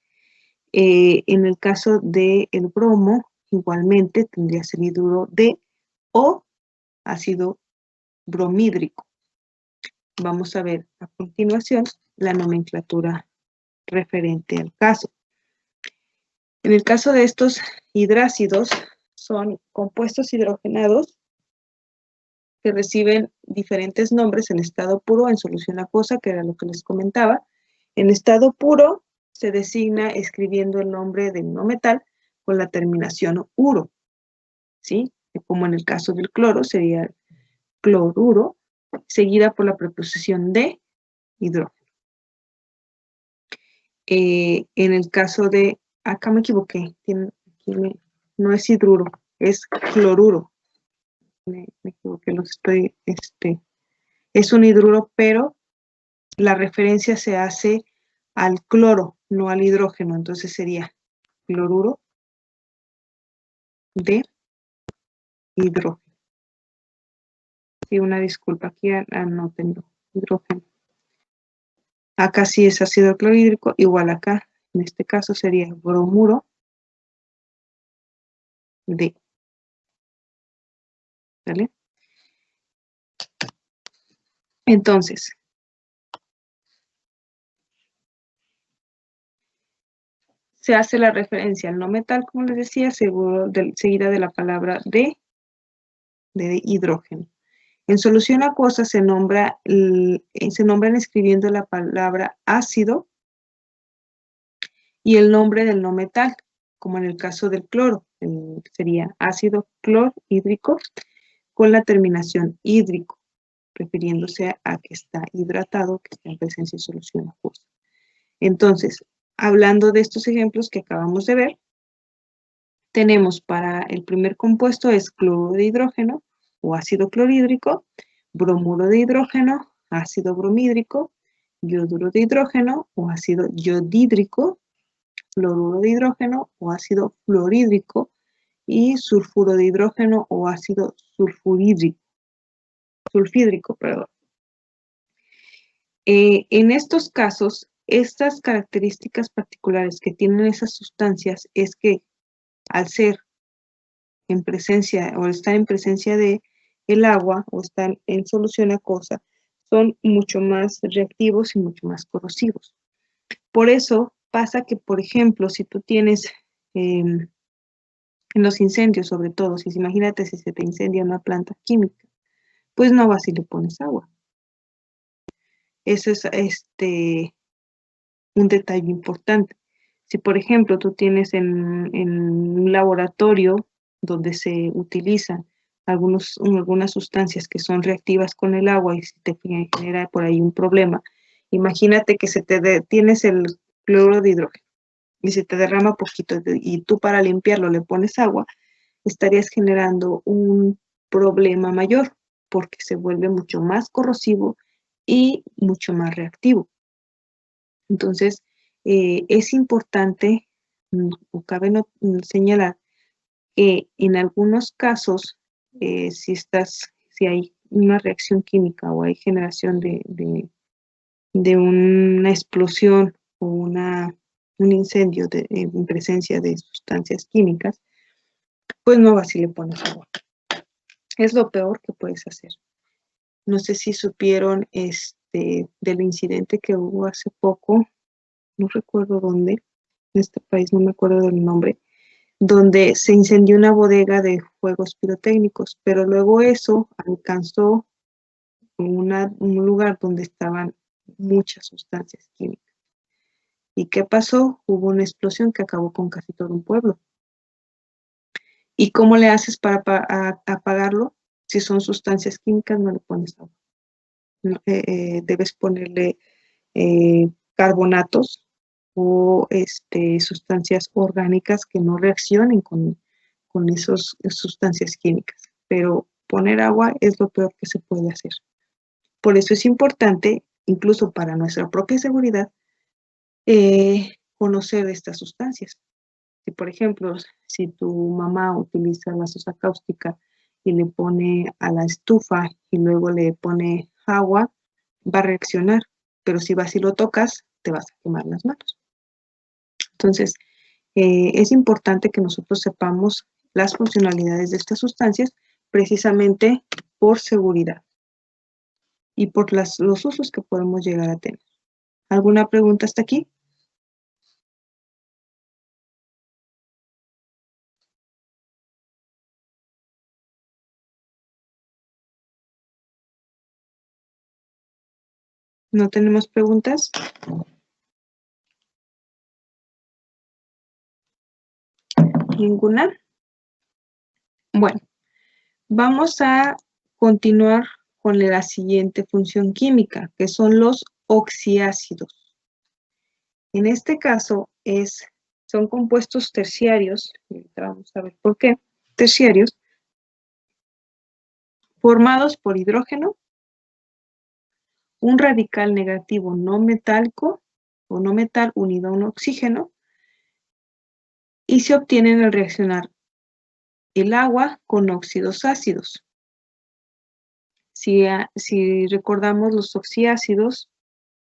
En el caso del bromo, igualmente tendrías el hidruro de o ácido bromhídrico. Vamos a ver a continuación la nomenclatura referente al caso. En el caso de estos hidrácidos, son compuestos hidrogenados que reciben diferentes nombres en estado puro, en solución acuosa, que era lo que les comentaba. En estado puro se designa escribiendo el nombre del no metal con la terminación uro, ¿sí? Como en el caso del cloro sería cloruro, seguida por la preposición de hidrógeno. En el caso de, acá me equivoqué, no es hidruro, es cloruro. Me equivoqué, es un hidruro, pero la referencia se hace al cloro, no al hidrógeno. Entonces sería cloruro de hidrógeno. Y una disculpa, aquí no tengo hidrógeno. Acá sí es ácido clorhídrico, igual acá, en este caso sería bromuro de. ¿Vale? Entonces, se hace la referencia al no metal, como les decía, seguida de la palabra de hidrógeno. En solución acuosa se nombran escribiendo la palabra ácido y el nombre del no metal, como en el caso del cloro, sería ácido clorhídrico con la terminación hídrico, refiriéndose a que está hidratado, que está en presencia de solución acuosa. Entonces, hablando de estos ejemplos que acabamos de ver, tenemos para el primer compuesto es cloruro de hidrógeno o ácido clorhídrico, bromuro de hidrógeno, ácido bromhídrico, yoduro de hidrógeno o ácido yodhídrico, fluoruro de hidrógeno o ácido fluorhídrico y sulfuro de hidrógeno o ácido sulfídrico. En estos casos, estas características particulares que tienen esas sustancias es que al ser en presencia o estar en presencia de el agua o están en solución acuosa, son mucho más reactivos y mucho más corrosivos. Por eso pasa que, por ejemplo, si tú tienes en los incendios, sobre todo, imagínate si se te incendia una planta química, pues no vas y le pones agua. Eso es un detalle importante. Si, por ejemplo, tú tienes en un laboratorio donde se utilizan algunas sustancias que son reactivas con el agua y si te genera por ahí un problema, imagínate que tienes el cloro de hidrógeno y se te derrama poquito y tú para limpiarlo le pones agua, estarías generando un problema mayor porque se vuelve mucho más corrosivo y mucho más reactivo. Entonces, es importante, o cabe señalar, que en algunos casos, si hay una reacción química o hay generación de una explosión o un incendio en presencia de sustancias químicas, pues no vas y le pones agua. Es lo peor que puedes hacer. No sé si supieron del incidente que hubo hace poco, no recuerdo dónde, en este país no me acuerdo del nombre, donde se incendió una bodega de juegos pirotécnicos, pero luego eso alcanzó un lugar donde estaban muchas sustancias químicas. ¿Y qué pasó? Hubo una explosión que acabó con casi todo un pueblo. ¿Y cómo le haces para apagarlo? Si son sustancias químicas, no le pones agua. Debes ponerle carbonatos o sustancias orgánicas que no reaccionen con esas sustancias químicas. Pero poner agua es lo peor que se puede hacer. Por eso es importante, incluso para nuestra propia seguridad, conocer estas sustancias. Si, por ejemplo, si tu mamá utiliza la sosa cáustica y le pone a la estufa y luego le pone agua, va a reaccionar, pero si vas y lo tocas, te vas a quemar las manos. Entonces, es importante que nosotros sepamos las funcionalidades de estas sustancias precisamente por seguridad y por los usos que podemos llegar a tener. ¿Alguna pregunta hasta aquí? ¿No tenemos preguntas? ¿Ninguna? Bueno, vamos a continuar con la siguiente función química, que son los oxiácidos. En este caso son compuestos terciarios, vamos a ver por qué, terciarios, formados por hidrógeno un radical negativo no metálico o no metal unido a un oxígeno y se obtienen al reaccionar el agua con óxidos ácidos. Si recordamos los oxiácidos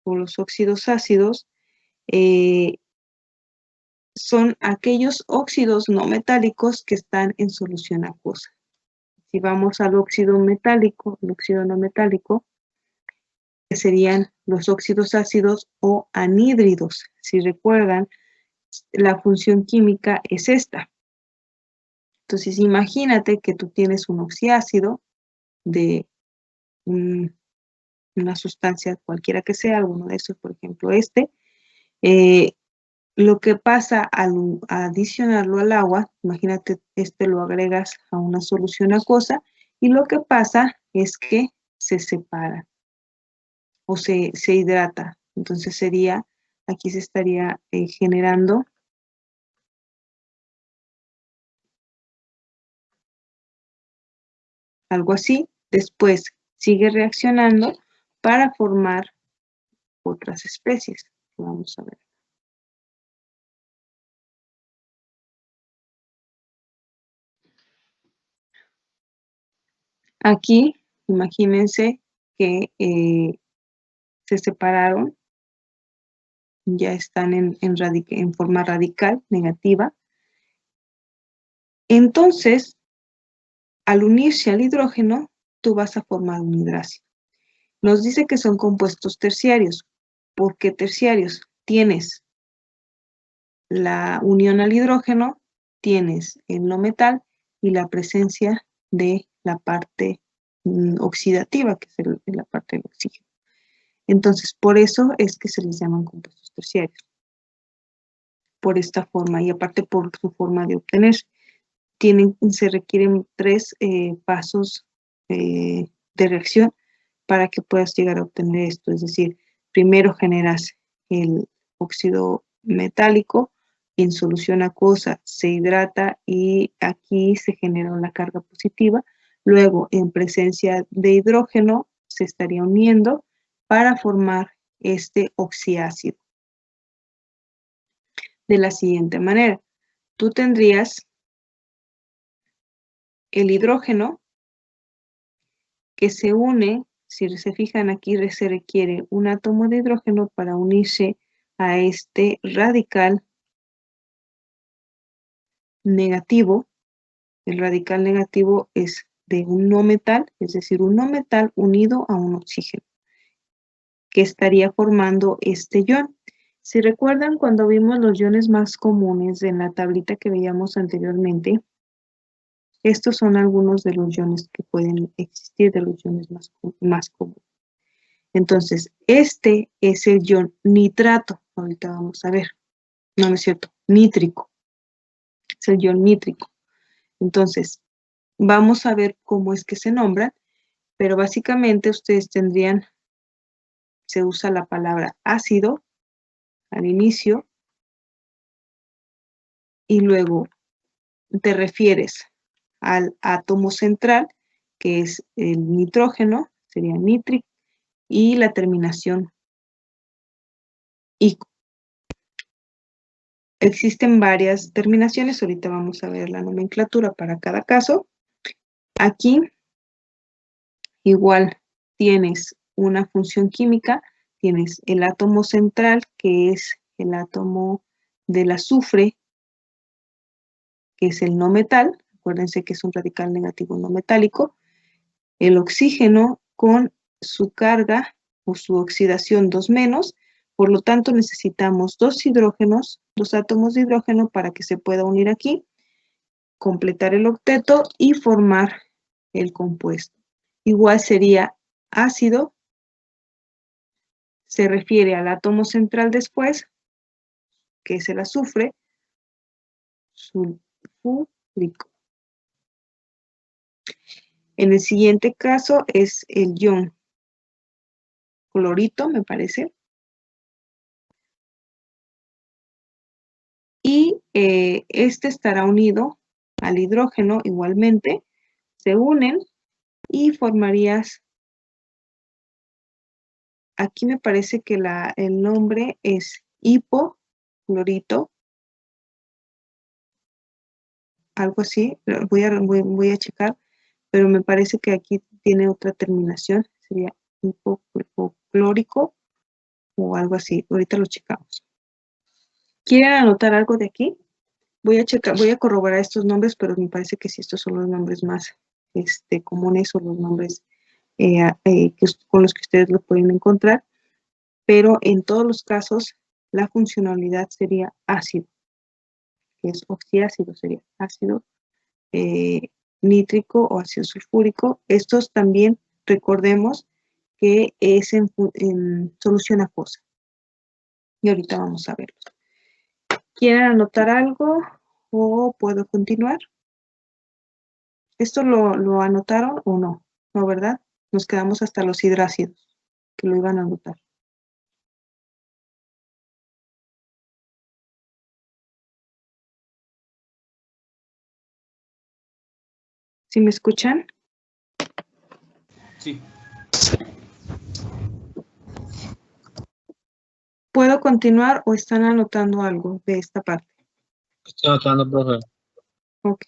o los óxidos ácidos, son aquellos óxidos no metálicos que están en solución acuosa. Si vamos al óxido metálico, el óxido no metálico, que serían los óxidos ácidos o anhídridos. Si recuerdan, la función química es esta. Entonces, imagínate que tú tienes un oxiácido de una sustancia cualquiera que sea, alguno de esos, por ejemplo, lo que pasa al adicionarlo al agua, imagínate, lo agregas a una solución acuosa y lo que pasa es que se separa o se hidrata. Entonces aquí se estaría generando algo así. Después sigue reaccionando para formar otras especies. Vamos a ver. Aquí, imagínense que se separaron, ya están en forma radical negativa. Entonces, al unirse al hidrógeno, tú vas a formar un hidrácido. Nos dice que son compuestos terciarios. ¿Por qué terciarios? Tienes la unión al hidrógeno, tienes el no metal y la presencia de la parte oxidativa, que es la parte del oxígeno. Entonces, por eso es que se les llaman compuestos terciarios. Por esta forma, y aparte por su forma de obtener. Se requieren 3 pasos de reacción para que puedas llegar a obtener esto. Es decir, primero generas el óxido metálico, en solución acuosa se hidrata y aquí se genera una carga positiva. Luego, en presencia de hidrógeno, se estaría uniendo para formar este oxiácido. De la siguiente manera, tú tendrías el hidrógeno que se une, si se fijan aquí, se requiere un átomo de hidrógeno para unirse a este radical negativo. El radical negativo es de un no metal, es decir, un no metal unido a un oxígeno, que estaría formando este ion. Si recuerdan, cuando vimos los iones más comunes en la tablita que veíamos anteriormente, estos son algunos de los iones que pueden existir, de los iones más comunes. Entonces, este es el ion nitrato. Ahorita vamos a ver. No, no es cierto. Nítrico. Es el ion nítrico. Entonces, vamos a ver cómo es que se nombra, pero básicamente ustedes se usa la palabra ácido al inicio y luego te refieres al átomo central, que es el nitrógeno, sería nítrico, y la terminación ico. Existen varias terminaciones, ahorita vamos a ver la nomenclatura para cada caso. Aquí igual tienes una función química, tienes el átomo central, que es el átomo del azufre, que es el no metal, acuérdense que es un radical negativo no metálico, el oxígeno con su carga o su oxidación 2-, por lo tanto necesitamos 2 hidrógenos, 2 átomos de hidrógeno para que se pueda unir aquí, completar el octeto y formar el compuesto. Igual sería ácido, se refiere al átomo central después, que es el azufre, sulfúrico. En el siguiente caso es el ion clorito, me parece. Y este estará unido al hidrógeno igualmente, se unen y formarías aquí me parece que el nombre es hipoclorito, algo así, voy a checar, pero me parece que aquí tiene otra terminación, sería hipoclórico o algo así, ahorita lo checamos. ¿Quieren anotar algo de aquí? Voy a corroborar estos nombres, pero me parece que sí, estos son los nombres más comunes o los nombres con los que ustedes lo pueden encontrar, pero en todos los casos la funcionalidad sería ácido, que es oxiácido, sería ácido nítrico o ácido sulfúrico. Estos también recordemos que es en solución acuosa. Y ahorita vamos a verlos. ¿Quieren anotar algo o puedo continuar? ¿Esto lo anotaron o no? ¿No, verdad? Nos quedamos hasta los hidrácidos, que lo iban a anotar. ¿Sí me escuchan? Sí. ¿Puedo continuar o están anotando algo de esta parte? Estoy anotando, profe. Ok.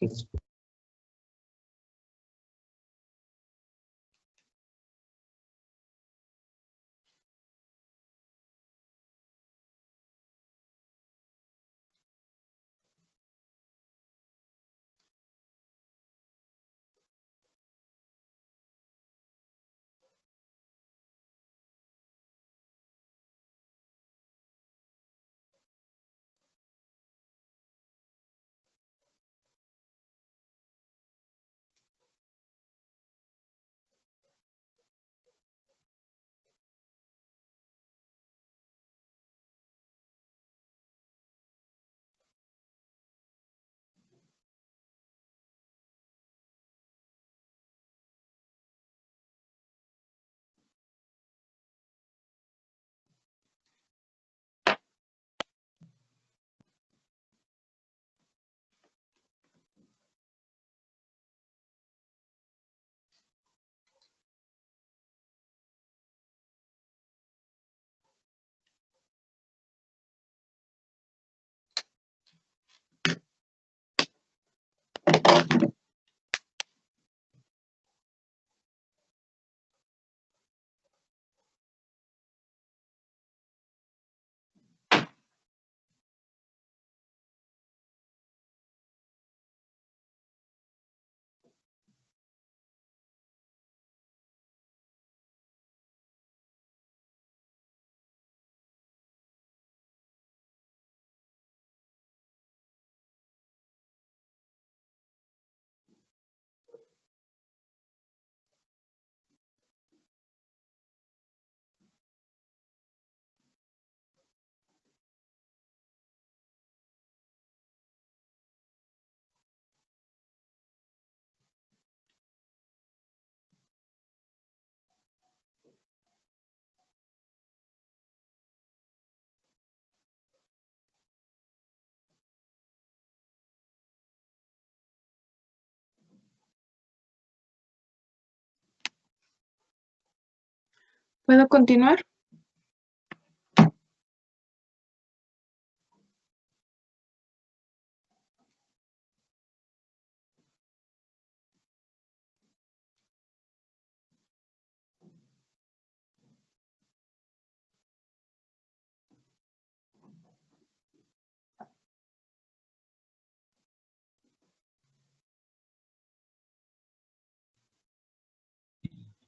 ¿Puedo continuar?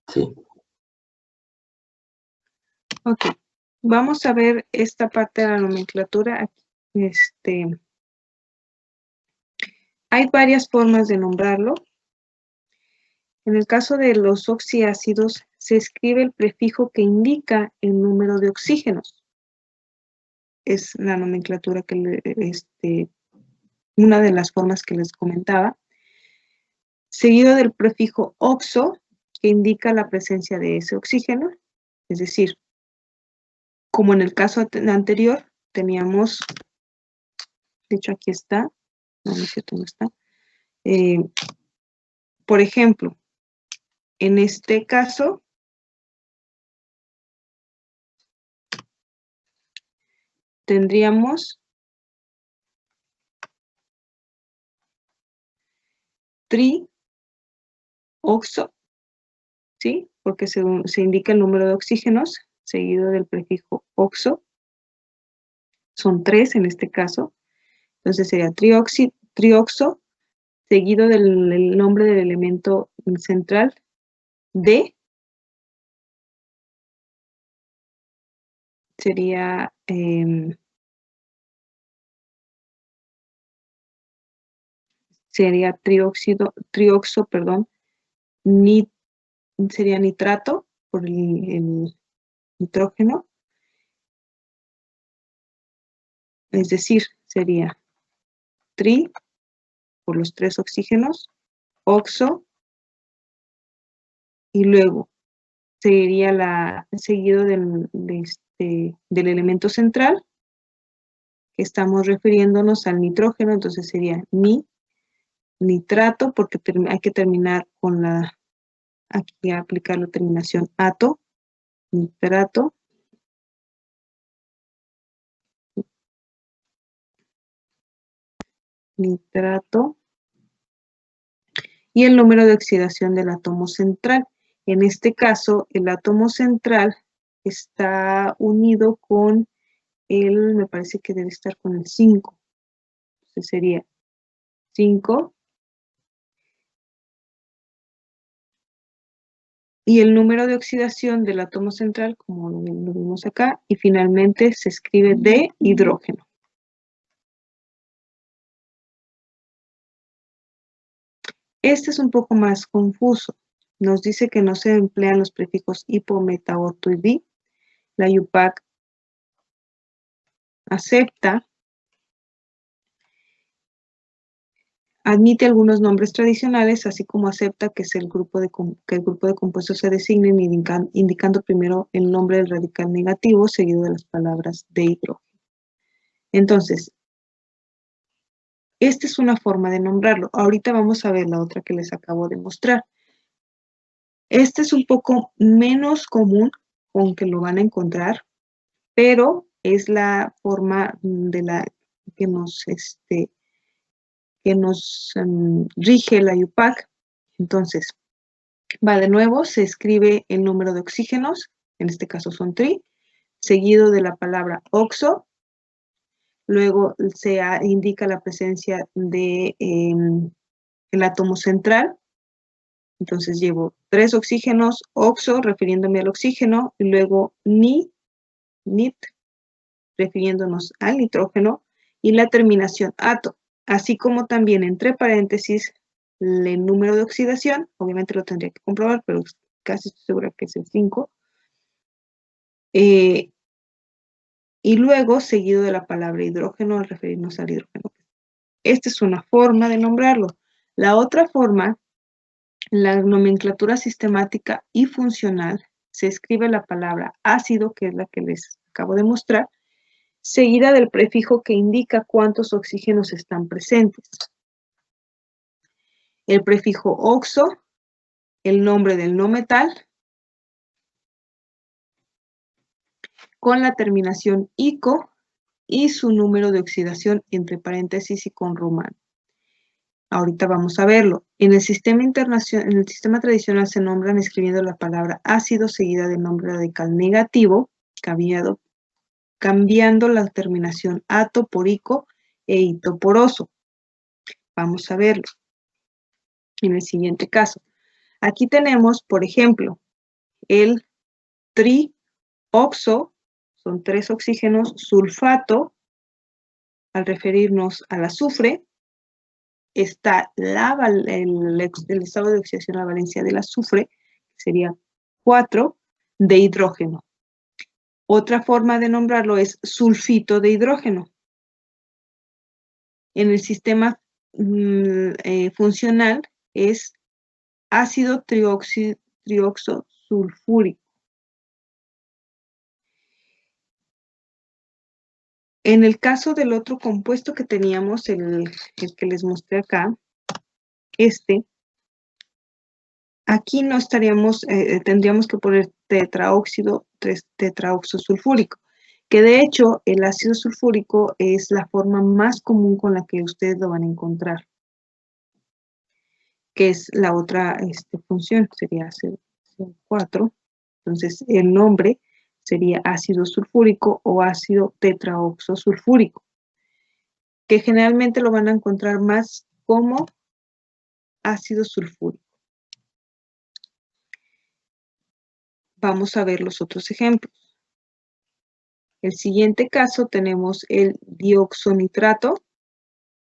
Sí. Ok. Vamos a ver esta parte de la nomenclatura. Hay varias formas de nombrarlo. En el caso de los oxiácidos, se escribe el prefijo que indica el número de oxígenos. Es la nomenclatura una de las formas que les comentaba. Seguido del prefijo oxo, que indica la presencia de ese oxígeno. Es decir, como en el caso anterior, teníamos, de hecho aquí está, no es cierto, no está. Por ejemplo, en este caso, tendríamos trioxo, ¿sí? Porque se indica el número de oxígenos seguido del prefijo oxo. Son 3 en este caso. Entonces sería trioxo seguido del nombre del elemento central D. Sería trioxo, perdón, sería nitrato por el nitrógeno. Es decir, sería tri por los 3 oxígenos, oxo, y luego sería seguido del elemento central, que estamos refiriéndonos al nitrógeno, entonces sería nitrato, porque hay que terminar con aquí aplicar la terminación ato, nitrato, y el número de oxidación del átomo central. En este caso, el átomo central está unido con me parece que debe estar con el 5. Entonces sería 5. Y el número de oxidación del átomo central, como lo vimos acá, y finalmente se escribe de hidrógeno. Este es un poco más confuso. Nos dice que no se emplean los prefijos hipo, meta, orto y bi. La IUPAC acepta, admite algunos nombres tradicionales, así como acepta que el grupo de compuestos se designe indicando primero el nombre del radical negativo seguido de las palabras de hidrógeno. Entonces, esta es una forma de nombrarlo. Ahorita vamos a ver la otra que les acabo de mostrar. Este es un poco menos común con que lo van a encontrar, pero es la forma que nos rige la IUPAC. Entonces, va de nuevo, se escribe el número de oxígenos, en este caso son tri, seguido de la palabra oxo, luego se indica la presencia de el átomo central. Entonces llevo 3 oxígenos, oxo, refiriéndome al oxígeno, y luego nit, refiriéndonos al nitrógeno, y la terminación ato, así como también entre paréntesis el número de oxidación, obviamente lo tendría que comprobar, pero casi estoy segura que es el 5, y luego seguido de la palabra hidrógeno al referirnos al hidrógeno. Esta es una forma de nombrarlo. La otra forma, la nomenclatura sistemática y funcional, se escribe la palabra ácido, que es la que les acabo de mostrar, seguida del prefijo que indica cuántos oxígenos están presentes. El prefijo oxo, el nombre del no metal, con la terminación ico y su número de oxidación entre paréntesis y con romano. Ahorita vamos a verlo. En el sistema tradicional se nombran escribiendo la palabra ácido seguida del nombre radical negativo, cambiando la terminación ato por ico e ito por oso. Vamos a verlo en el siguiente caso. Aquí tenemos, por ejemplo, el trioxo, son 3 oxígenos, sulfato, al referirnos al azufre, está el estado de oxidación a la valencia del azufre, que sería 4, de hidrógeno. Otra forma de nombrarlo es sulfito de hidrógeno. En el sistema funcional es ácido trioxo sulfúrico. En el caso del otro compuesto que teníamos, el que les mostré acá, aquí no estaríamos, tendríamos que poner tetraoxo sulfúrico. que de hecho el ácido sulfúrico es la forma más común con la que ustedes lo van a encontrar, que es la otra función, sería CO4. Entonces el nombre sería ácido sulfúrico o ácido tetraoxosulfúrico, que generalmente lo van a encontrar más como ácido sulfúrico. Vamos a ver los otros ejemplos. El siguiente caso tenemos el dioxonitrato,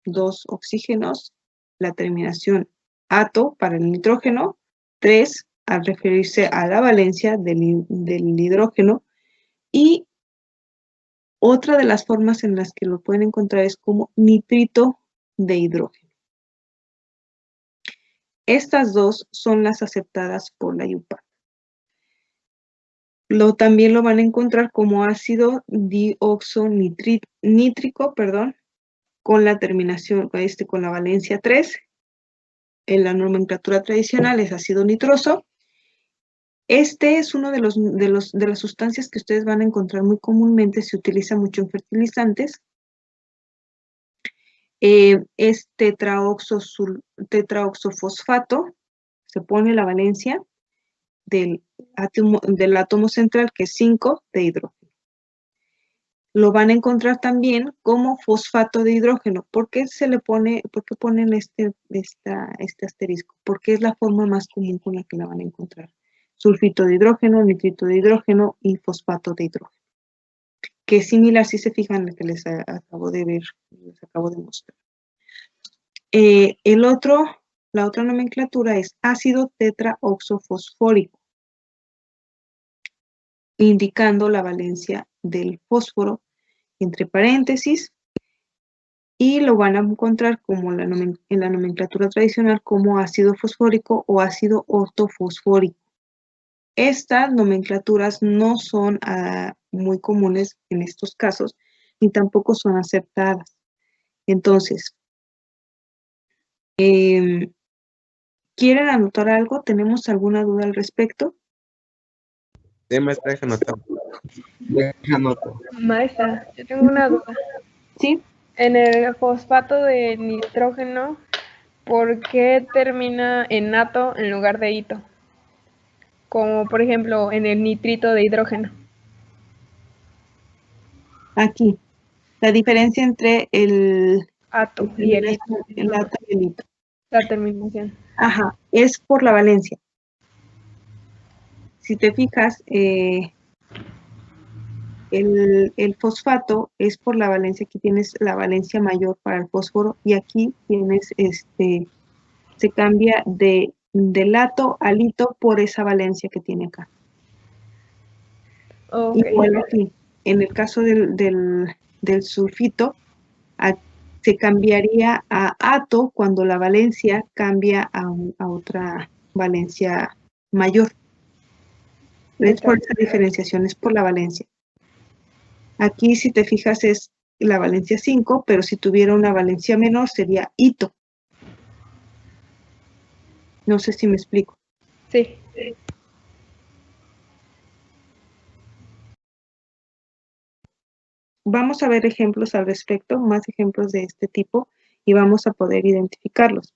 2 oxígenos, la terminación ato para el nitrógeno, 3 al referirse a la valencia del hidrógeno, y otra de las formas en las que lo pueden encontrar es como nitrito de hidrógeno. Estas dos son las aceptadas por la IUPAC. También lo van a encontrar como ácido dioxonítrico, con la terminación, con la valencia 3. En la nomenclatura tradicional es ácido nitroso. Este es uno de las sustancias que ustedes van a encontrar muy comúnmente, se utiliza mucho en fertilizantes. Es tetraoxofosfato, se pone la valencia del átomo central, que es 5 de hidrógeno. Lo van a encontrar también como fosfato de hidrógeno. ¿Por qué ponen este asterisco? Porque es la forma más común con la que la van a encontrar. Sulfito de hidrógeno, nitrito de hidrógeno y fosfato de hidrógeno. Que es similar, si se fijan, en lo que les acabo de mostrar. La otra nomenclatura es ácido tetraoxofosfórico, indicando la valencia del fósforo entre paréntesis, y lo van a encontrar como en la nomenclatura tradicional como ácido fosfórico o ácido ortofosfórico. Estas nomenclaturas no son muy comunes en estos casos, ni tampoco son aceptadas. Entonces, ¿quieren anotar algo? ¿Tenemos alguna duda al respecto? Sí, maestra, deja anotar. Deja anotar. Maestra, yo tengo una duda. Sí. En el fosfato de nitrógeno, ¿por qué termina en ato en lugar de ito? Como por ejemplo en el nitrito de hidrógeno. Aquí, la diferencia entre el Ato y el ito. ato y el ito. La terminación. Ajá, es por la valencia. Si te fijas, el fosfato es por la valencia. Aquí tienes la valencia mayor para el fósforo y aquí tienes, se cambia del ato al ito por esa valencia que tiene acá. Okay. Igual aquí, en el caso del sulfito, se cambiaría a ato cuando la valencia cambia a otra valencia mayor. Es por esa diferenciación, es por la valencia. Aquí, si te fijas, es la valencia 5, pero si tuviera una valencia menor sería ito. No sé si me explico. Sí. Vamos a ver ejemplos al respecto, más ejemplos de este tipo, y vamos a poder identificarlos.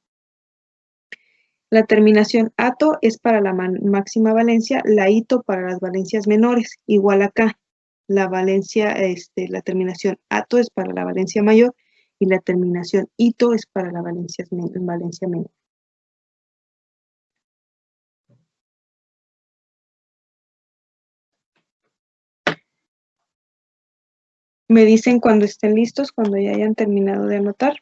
La terminación ato es para la máxima valencia, la ito para las valencias menores. Igual acá, la valencia, la terminación ato es para la valencia mayor y la terminación ito es para la valencia menor. Me dicen cuando estén listos, cuando ya hayan terminado de anotar.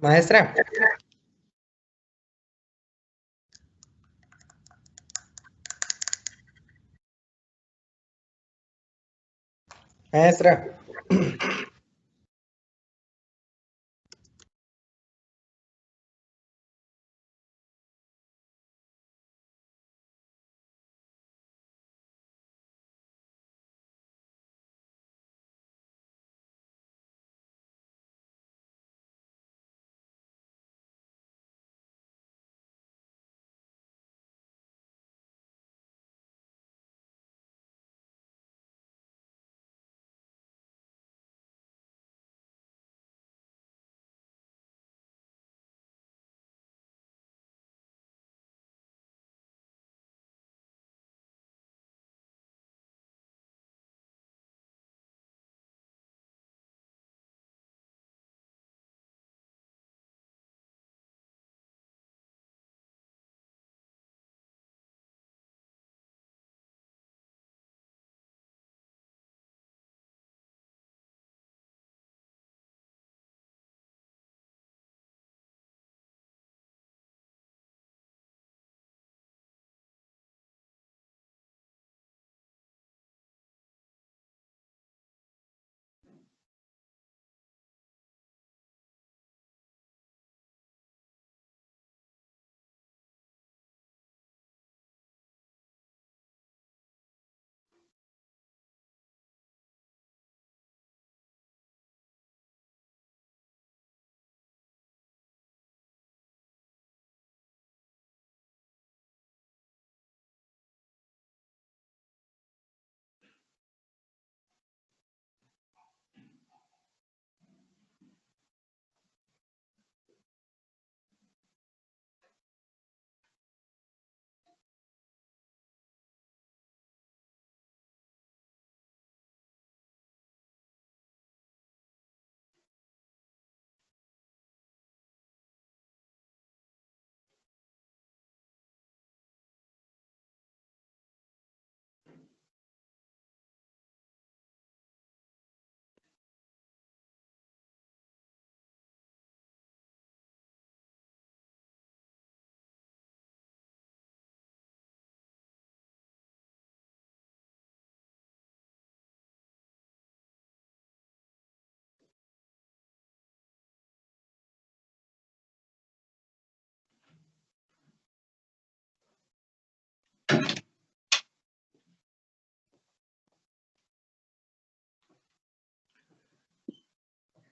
Maestra. Maestra.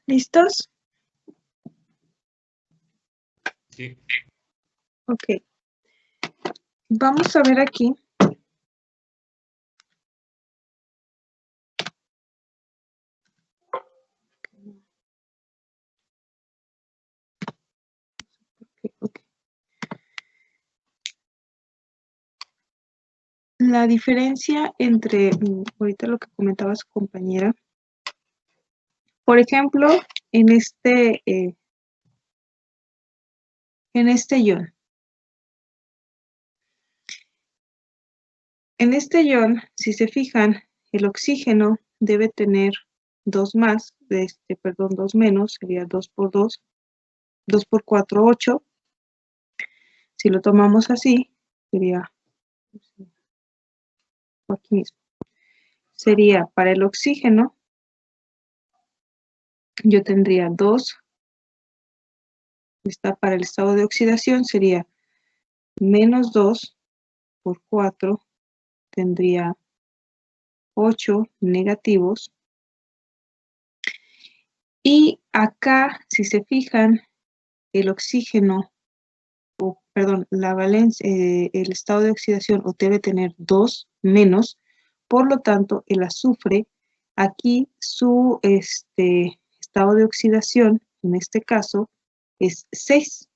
¿Listos? Sí. Ok. Vamos a ver aquí. Ok. La diferencia entre, ahorita lo que comentaba su compañera, por ejemplo, en este ion. En este ion, si se fijan, el oxígeno debe tener 2 más, perdón, 2 menos, sería 2 por 2, 2 por 4, 8. Si lo tomamos así, sería aquí mismo. Sería para el oxígeno, yo tendría 2, está para el estado de oxidación, sería menos 2 por 4, tendría 8 negativos. Y acá, si se fijan, el oxígeno, perdón, la valencia, el estado de oxidación debe tener 2 menos, por lo tanto, el azufre, aquí su estado de oxidación, en este caso, es 6,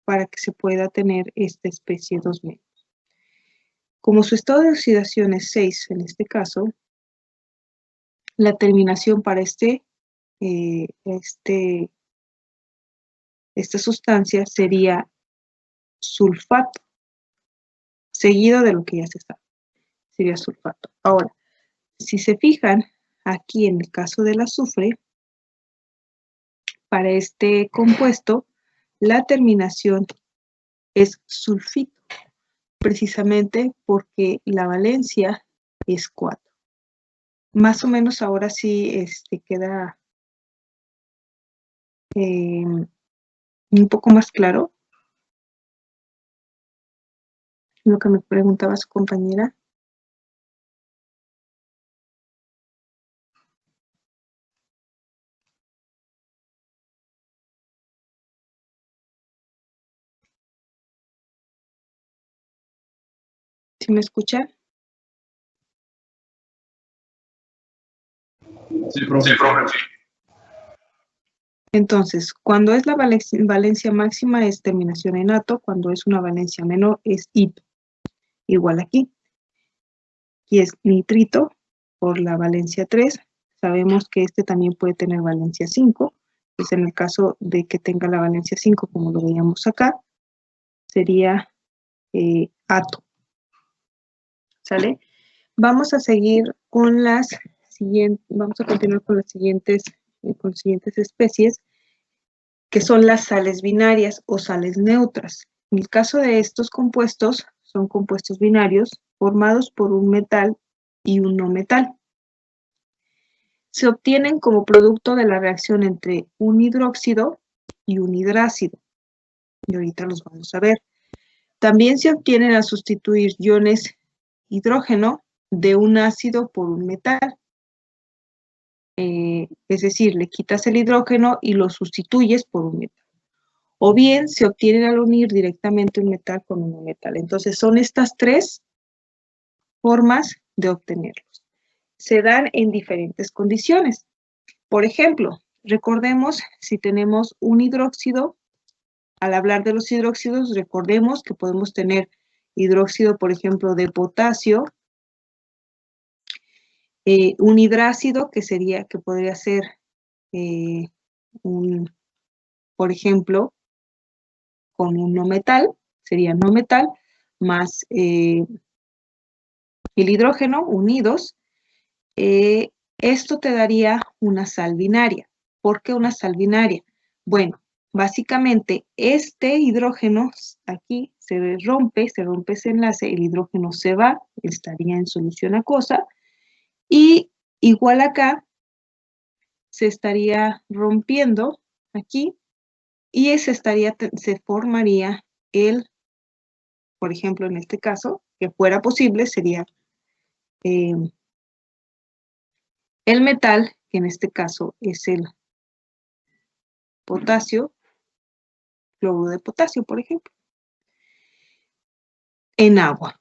para que se pueda tener esta especie 2 menos. Como su estado de oxidación es 6, en este caso, la terminación para esta sustancia sería sulfato, seguido de lo que ya se sabe, sería sulfato. Ahora, si se fijan, aquí en el caso del azufre, para este compuesto, la terminación es sulfito, precisamente porque la valencia es 4. Más o menos ahora sí queda un poco más claro lo que me preguntaba su compañera. ¿Sí me escuchan? Sí, profe. Entonces, cuando es la valencia máxima es terminación en ato, cuando es una valencia menor es hito. Igual aquí. Aquí es nitrito por la valencia 3. Sabemos que este también puede tener valencia 5. Pues en el caso de que tenga la valencia 5, como lo veíamos acá, sería ato. ¿Sale? Vamos a seguir con las siguientes, vamos a continuar con las siguientes especies, que son las sales binarias o sales neutras. En el caso de estos compuestos, son compuestos binarios formados por un metal y un no metal. Se obtienen como producto de la reacción entre un hidróxido y un hidrácido. Y ahorita los vamos a ver. También se obtienen al sustituir iones hidrógeno de un ácido por un metal. Es decir, le quitas el hidrógeno y lo sustituyes por un metal. O bien se obtienen al unir directamente un metal con un metal. Entonces son estas tres formas de obtenerlos. Se dan en diferentes condiciones. Por ejemplo, recordemos si tenemos un hidróxido, al hablar de los hidróxidos, recordemos que podemos tener hidróxido, por ejemplo, de potasio, un hidrácido que podría ser por ejemplo, con un no metal, sería no metal, más el hidrógeno unidos. Esto te daría una sal binaria. ¿Por qué una sal binaria? Bueno, básicamente este hidrógeno aquí se rompe ese enlace, el hidrógeno se va, estaría en solución acuosa, y igual acá se estaría rompiendo aquí, y se formaría por ejemplo, en este caso, que fuera posible, sería el metal, que en este caso es el potasio, cloruro de potasio, por ejemplo, en agua.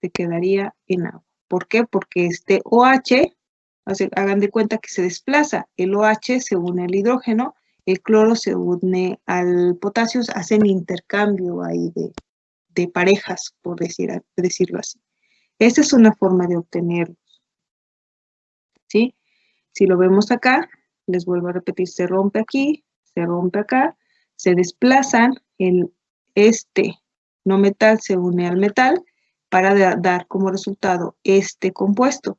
Se quedaría en agua. ¿Por qué? Porque este OH, hagan de cuenta que se desplaza. El OH se une al hidrógeno, el cloro se une al potasio, hacen intercambio ahí de parejas, por decirlo así. Esta es una forma de obtenerlos. ¿Sí? Si lo vemos acá, les vuelvo a repetir, se rompe aquí, se rompe acá, se desplazan, este no metal se une al metal para dar como resultado este compuesto.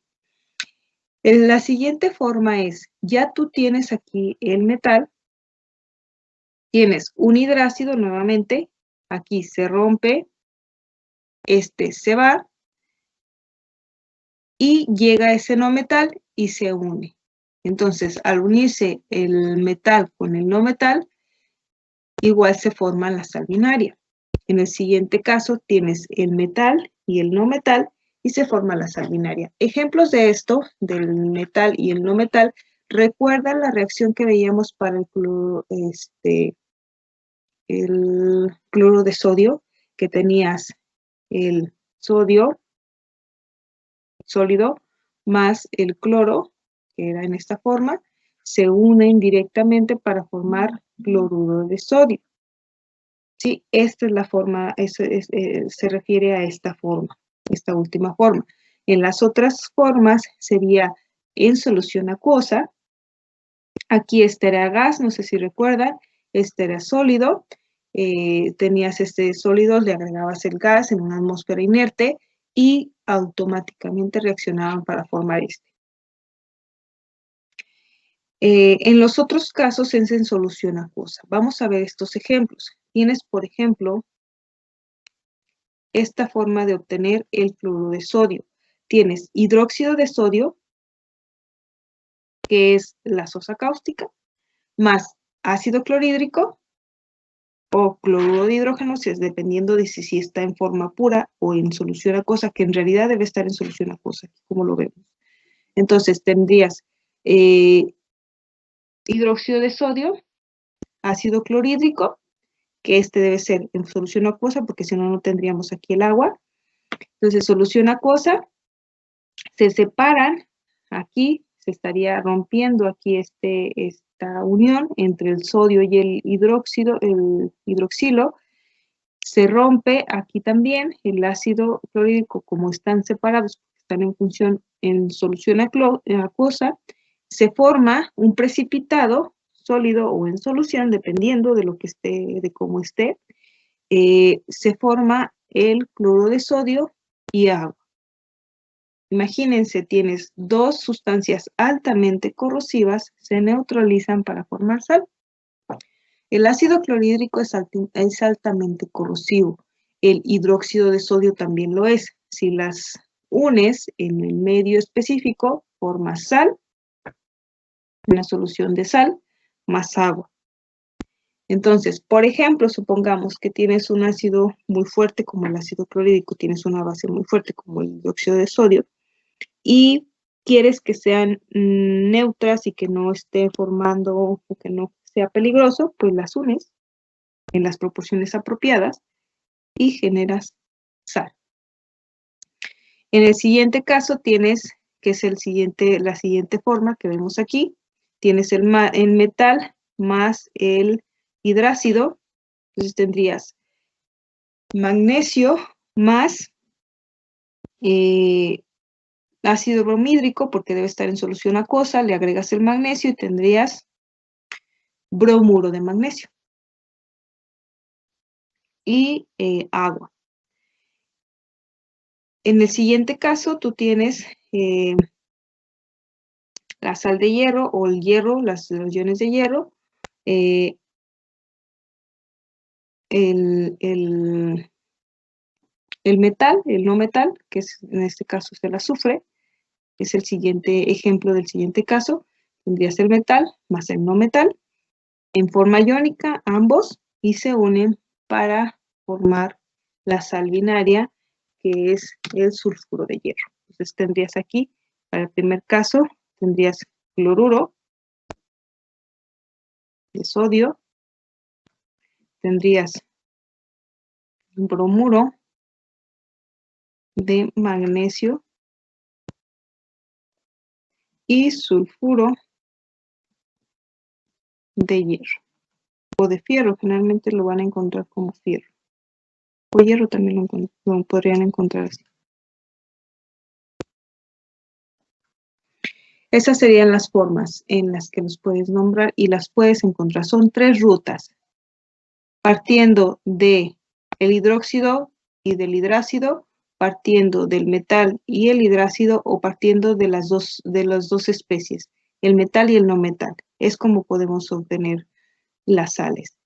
La siguiente forma es, ya tú tienes aquí el metal, tienes un hidrácido nuevamente, aquí se rompe, este se va, y llega ese no metal y se une. Entonces, al unirse el metal con el no metal, igual se forma la sal binaria. En el siguiente caso, tienes el metal y el no metal y se forma la sal binaria. Ejemplos de esto, del metal y el no metal, recuerdan la reacción que veíamos para el cloro de sodio, que tenías el sodio sólido más el cloro, que era en esta forma, se unen directamente para formar cloruro de sodio. Sí, esta es la forma, se refiere a esta forma, esta última forma. En las otras formas sería en solución acuosa. Aquí este era gas, no sé si recuerdan, este era sólido. Tenías este sólido, le agregabas el gas en una atmósfera inerte y automáticamente reaccionaban para formar este. En los otros casos es en solución acuosa. Vamos a ver estos ejemplos. Tienes, por ejemplo, esta forma de obtener el cloruro de sodio. Tienes hidróxido de sodio, que es la sosa cáustica, más ácido clorhídrico o cloruro de hidrógeno, si es dependiendo de si está en forma pura o en solución acuosa, que en realidad debe estar en solución acuosa, como lo vemos. Entonces tendrías hidróxido de sodio, ácido clorhídrico, que este debe ser en solución acuosa, porque si no, no tendríamos aquí el agua. Entonces, solución acuosa, se separan aquí, se estaría rompiendo aquí esta unión entre el sodio y el hidroxilo, se rompe aquí también el ácido clorhídrico, como están separados, están en función en solución acuosa, se forma un precipitado sólido o en solución, dependiendo de lo que esté, de cómo esté, se forma el cloruro de sodio y agua. Imagínense, tienes dos sustancias altamente corrosivas, se neutralizan para formar sal. El ácido clorhídrico es altamente corrosivo. El hidróxido de sodio también lo es. Si las unes en el medio específico, formas sal, una solución de sal, más agua. Entonces, por ejemplo, supongamos que tienes un ácido muy fuerte como el ácido clorhídrico, tienes una base muy fuerte como el hidróxido de sodio, y quieres que sean neutras y que no esté formando o que no sea peligroso, pues las unes en las proporciones apropiadas y generas sal. En el siguiente caso tienes, que es la siguiente forma que vemos aquí, tienes el metal más el hidrácido, entonces tendrías magnesio más ácido bromhídrico, porque debe estar en solución acuosa, le agregas el magnesio y tendrías bromuro de magnesio. Y agua. En el siguiente caso, tú tienes la sal de hierro o el hierro, los iones de hierro, el metal, el no metal, que es, en este caso es el azufre, es el siguiente ejemplo del siguiente caso. Tendrías el metal más el no metal en forma iónica, ambos, y se unen para formar la sal binaria, que es el sulfuro de hierro. Entonces tendrías aquí, para el primer caso, tendrías cloruro de sodio, tendrías bromuro de magnesio y sulfuro de hierro o de fierro. Generalmente lo van a encontrar como fierro, o hierro también lo podrían encontrar así. Esas serían las formas en las que los puedes nombrar y las puedes encontrar. Son 3 rutas, partiendo de el hidróxido y del hidrácido, partiendo del metal y el hidrácido, o partiendo de las dos especies, el metal y el no metal. Es como podemos obtener las sales.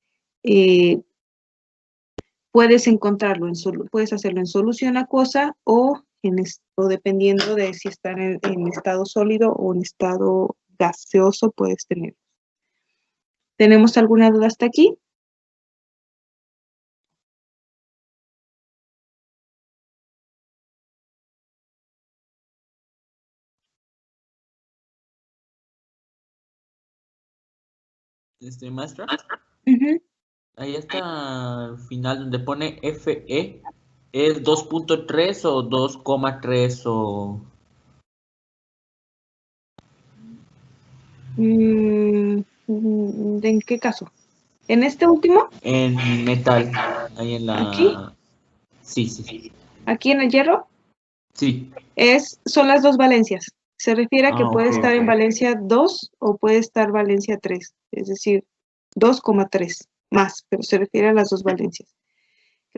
Puedes encontrarlo puedes hacerlo en solución acuosa o dependiendo de si están en estado sólido o en estado gaseoso, puedes tener. ¿Tenemos alguna duda hasta aquí? Maestra, Uh-huh. ahí está al final donde pone FE, ¿es 2.3 o 2,3 o...? ¿En qué caso? ¿En este último? En metal, ahí en la... ¿Aquí? Sí. ¿Aquí en el hierro? Sí. Son las 2 valencias. Se refiere a que puede ok, estar en valencia 2 o puede estar valencia 3, es decir, 2,3 más, pero se refiere a las 2 valencias.